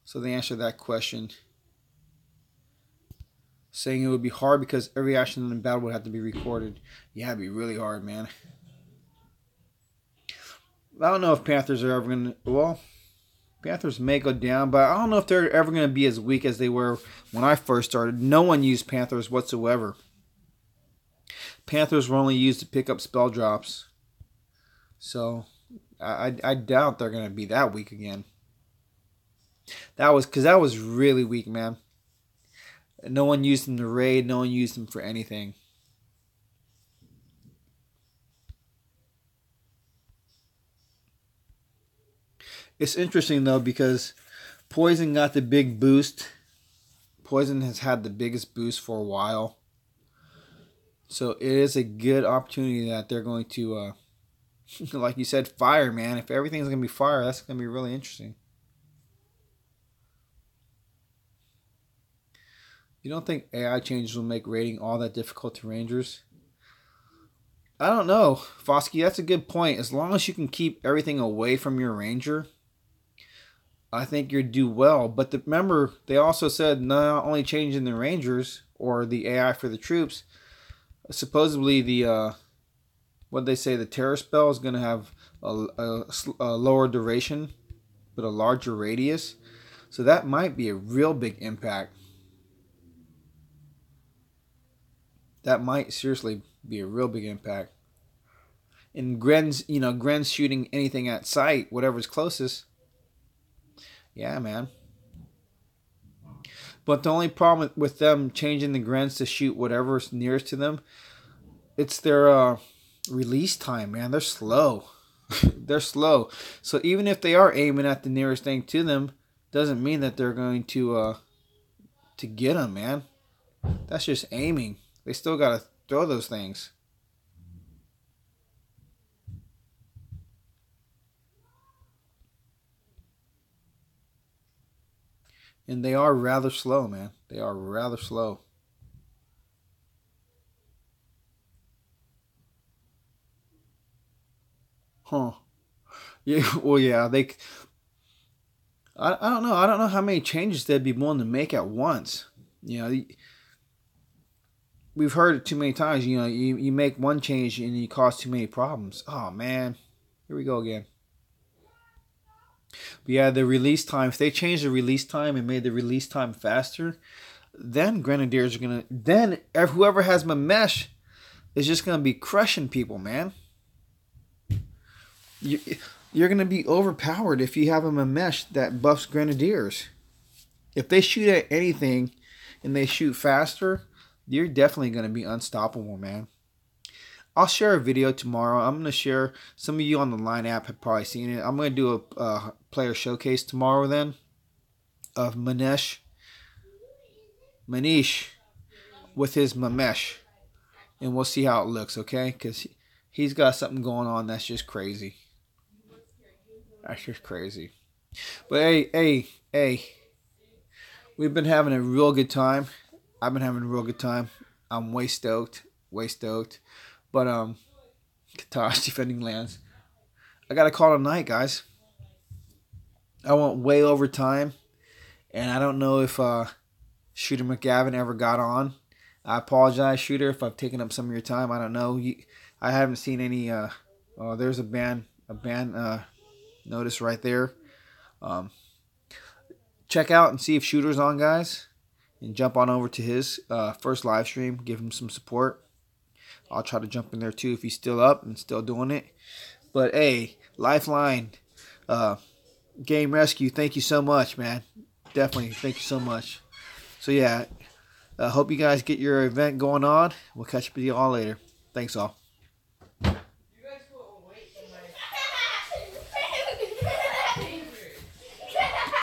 So they answered that question, saying it would be hard because every action in the battle would have to be recorded. Yeah, it'd be really hard, man. I don't know if Panthers are ever going to... Well, Panthers may go down, but I don't know if they're ever going to be as weak as they were when I first started. No one used Panthers whatsoever. Panthers were only used to pick up spell drops. So, I doubt they're going to be that weak again. That was really weak, man. No one used them to raid. No one used them for anything. It's interesting, though, because Poison got the big boost. Poison has had the biggest boost for a while. So it is a good opportunity that they're going to, like you said, fire, man. If everything's going to be fire, that's going to be really interesting. You don't think AI changes will make raiding all that difficult to Rangers? I don't know, Foskey. That's a good point. As long as you can keep everything away from your Ranger, I think you'll do well. But remember, they also said not only changing the Rangers or the AI for the troops, supposedly the what they say, the terror spell is going to have a lower duration but a larger radius. So that might be a real big impact. That might seriously be a real big impact. And Gren's shooting anything at sight, whatever's closest. Yeah, man. But the only problem with them changing the Grens to shoot whatever's nearest to them, it's their release time, man. They're slow. They're slow. So even if they are aiming at the nearest thing to them, doesn't mean that they're going to get them, man. That's just aiming. They still got to throw those things. And they are rather slow, man. They are rather slow. Huh. Yeah, well, yeah, I don't know. I don't know how many changes they'd be willing to make at once. You know, we've heard it too many times. You know, you make one change and you cause too many problems. Oh, man. Here we go again. But yeah, the release time. If they changed the release time and made the release time faster, then Grenadiers are going to... Then whoever has Mamesh is just going to be crushing people, man. You're going to be overpowered if you have a Mamesh that buffs Grenadiers. If they shoot at anything and they shoot faster, you're definitely going to be unstoppable, man. I'll share a video tomorrow. I'm going to share, some of you on the Line app have probably seen it. I'm going to do a player showcase tomorrow then of Manish with his Mamesh. And we'll see how it looks, okay? Because he's got something going on that's just crazy. That's just crazy. But hey. We've been having a real good time. I've been having a real good time. I'm way stoked. But Katash defending lands. I got to call it a night, guys. I went way over time. And I don't know if Shooter McGavin ever got on. I apologize, Shooter, if I've taken up some of your time. I don't know. I haven't seen any... there's a ban notice right there. Check out and see if Shooter's on, guys. And jump on over to his first live stream. Give him some support. I'll try to jump in there too if he's still up and still doing it. But hey, Lifeline, Game Rescue, thank you so much, man. Definitely, thank you so much. So yeah, hope you guys get your event going on. We'll catch up with you all later. Thanks all.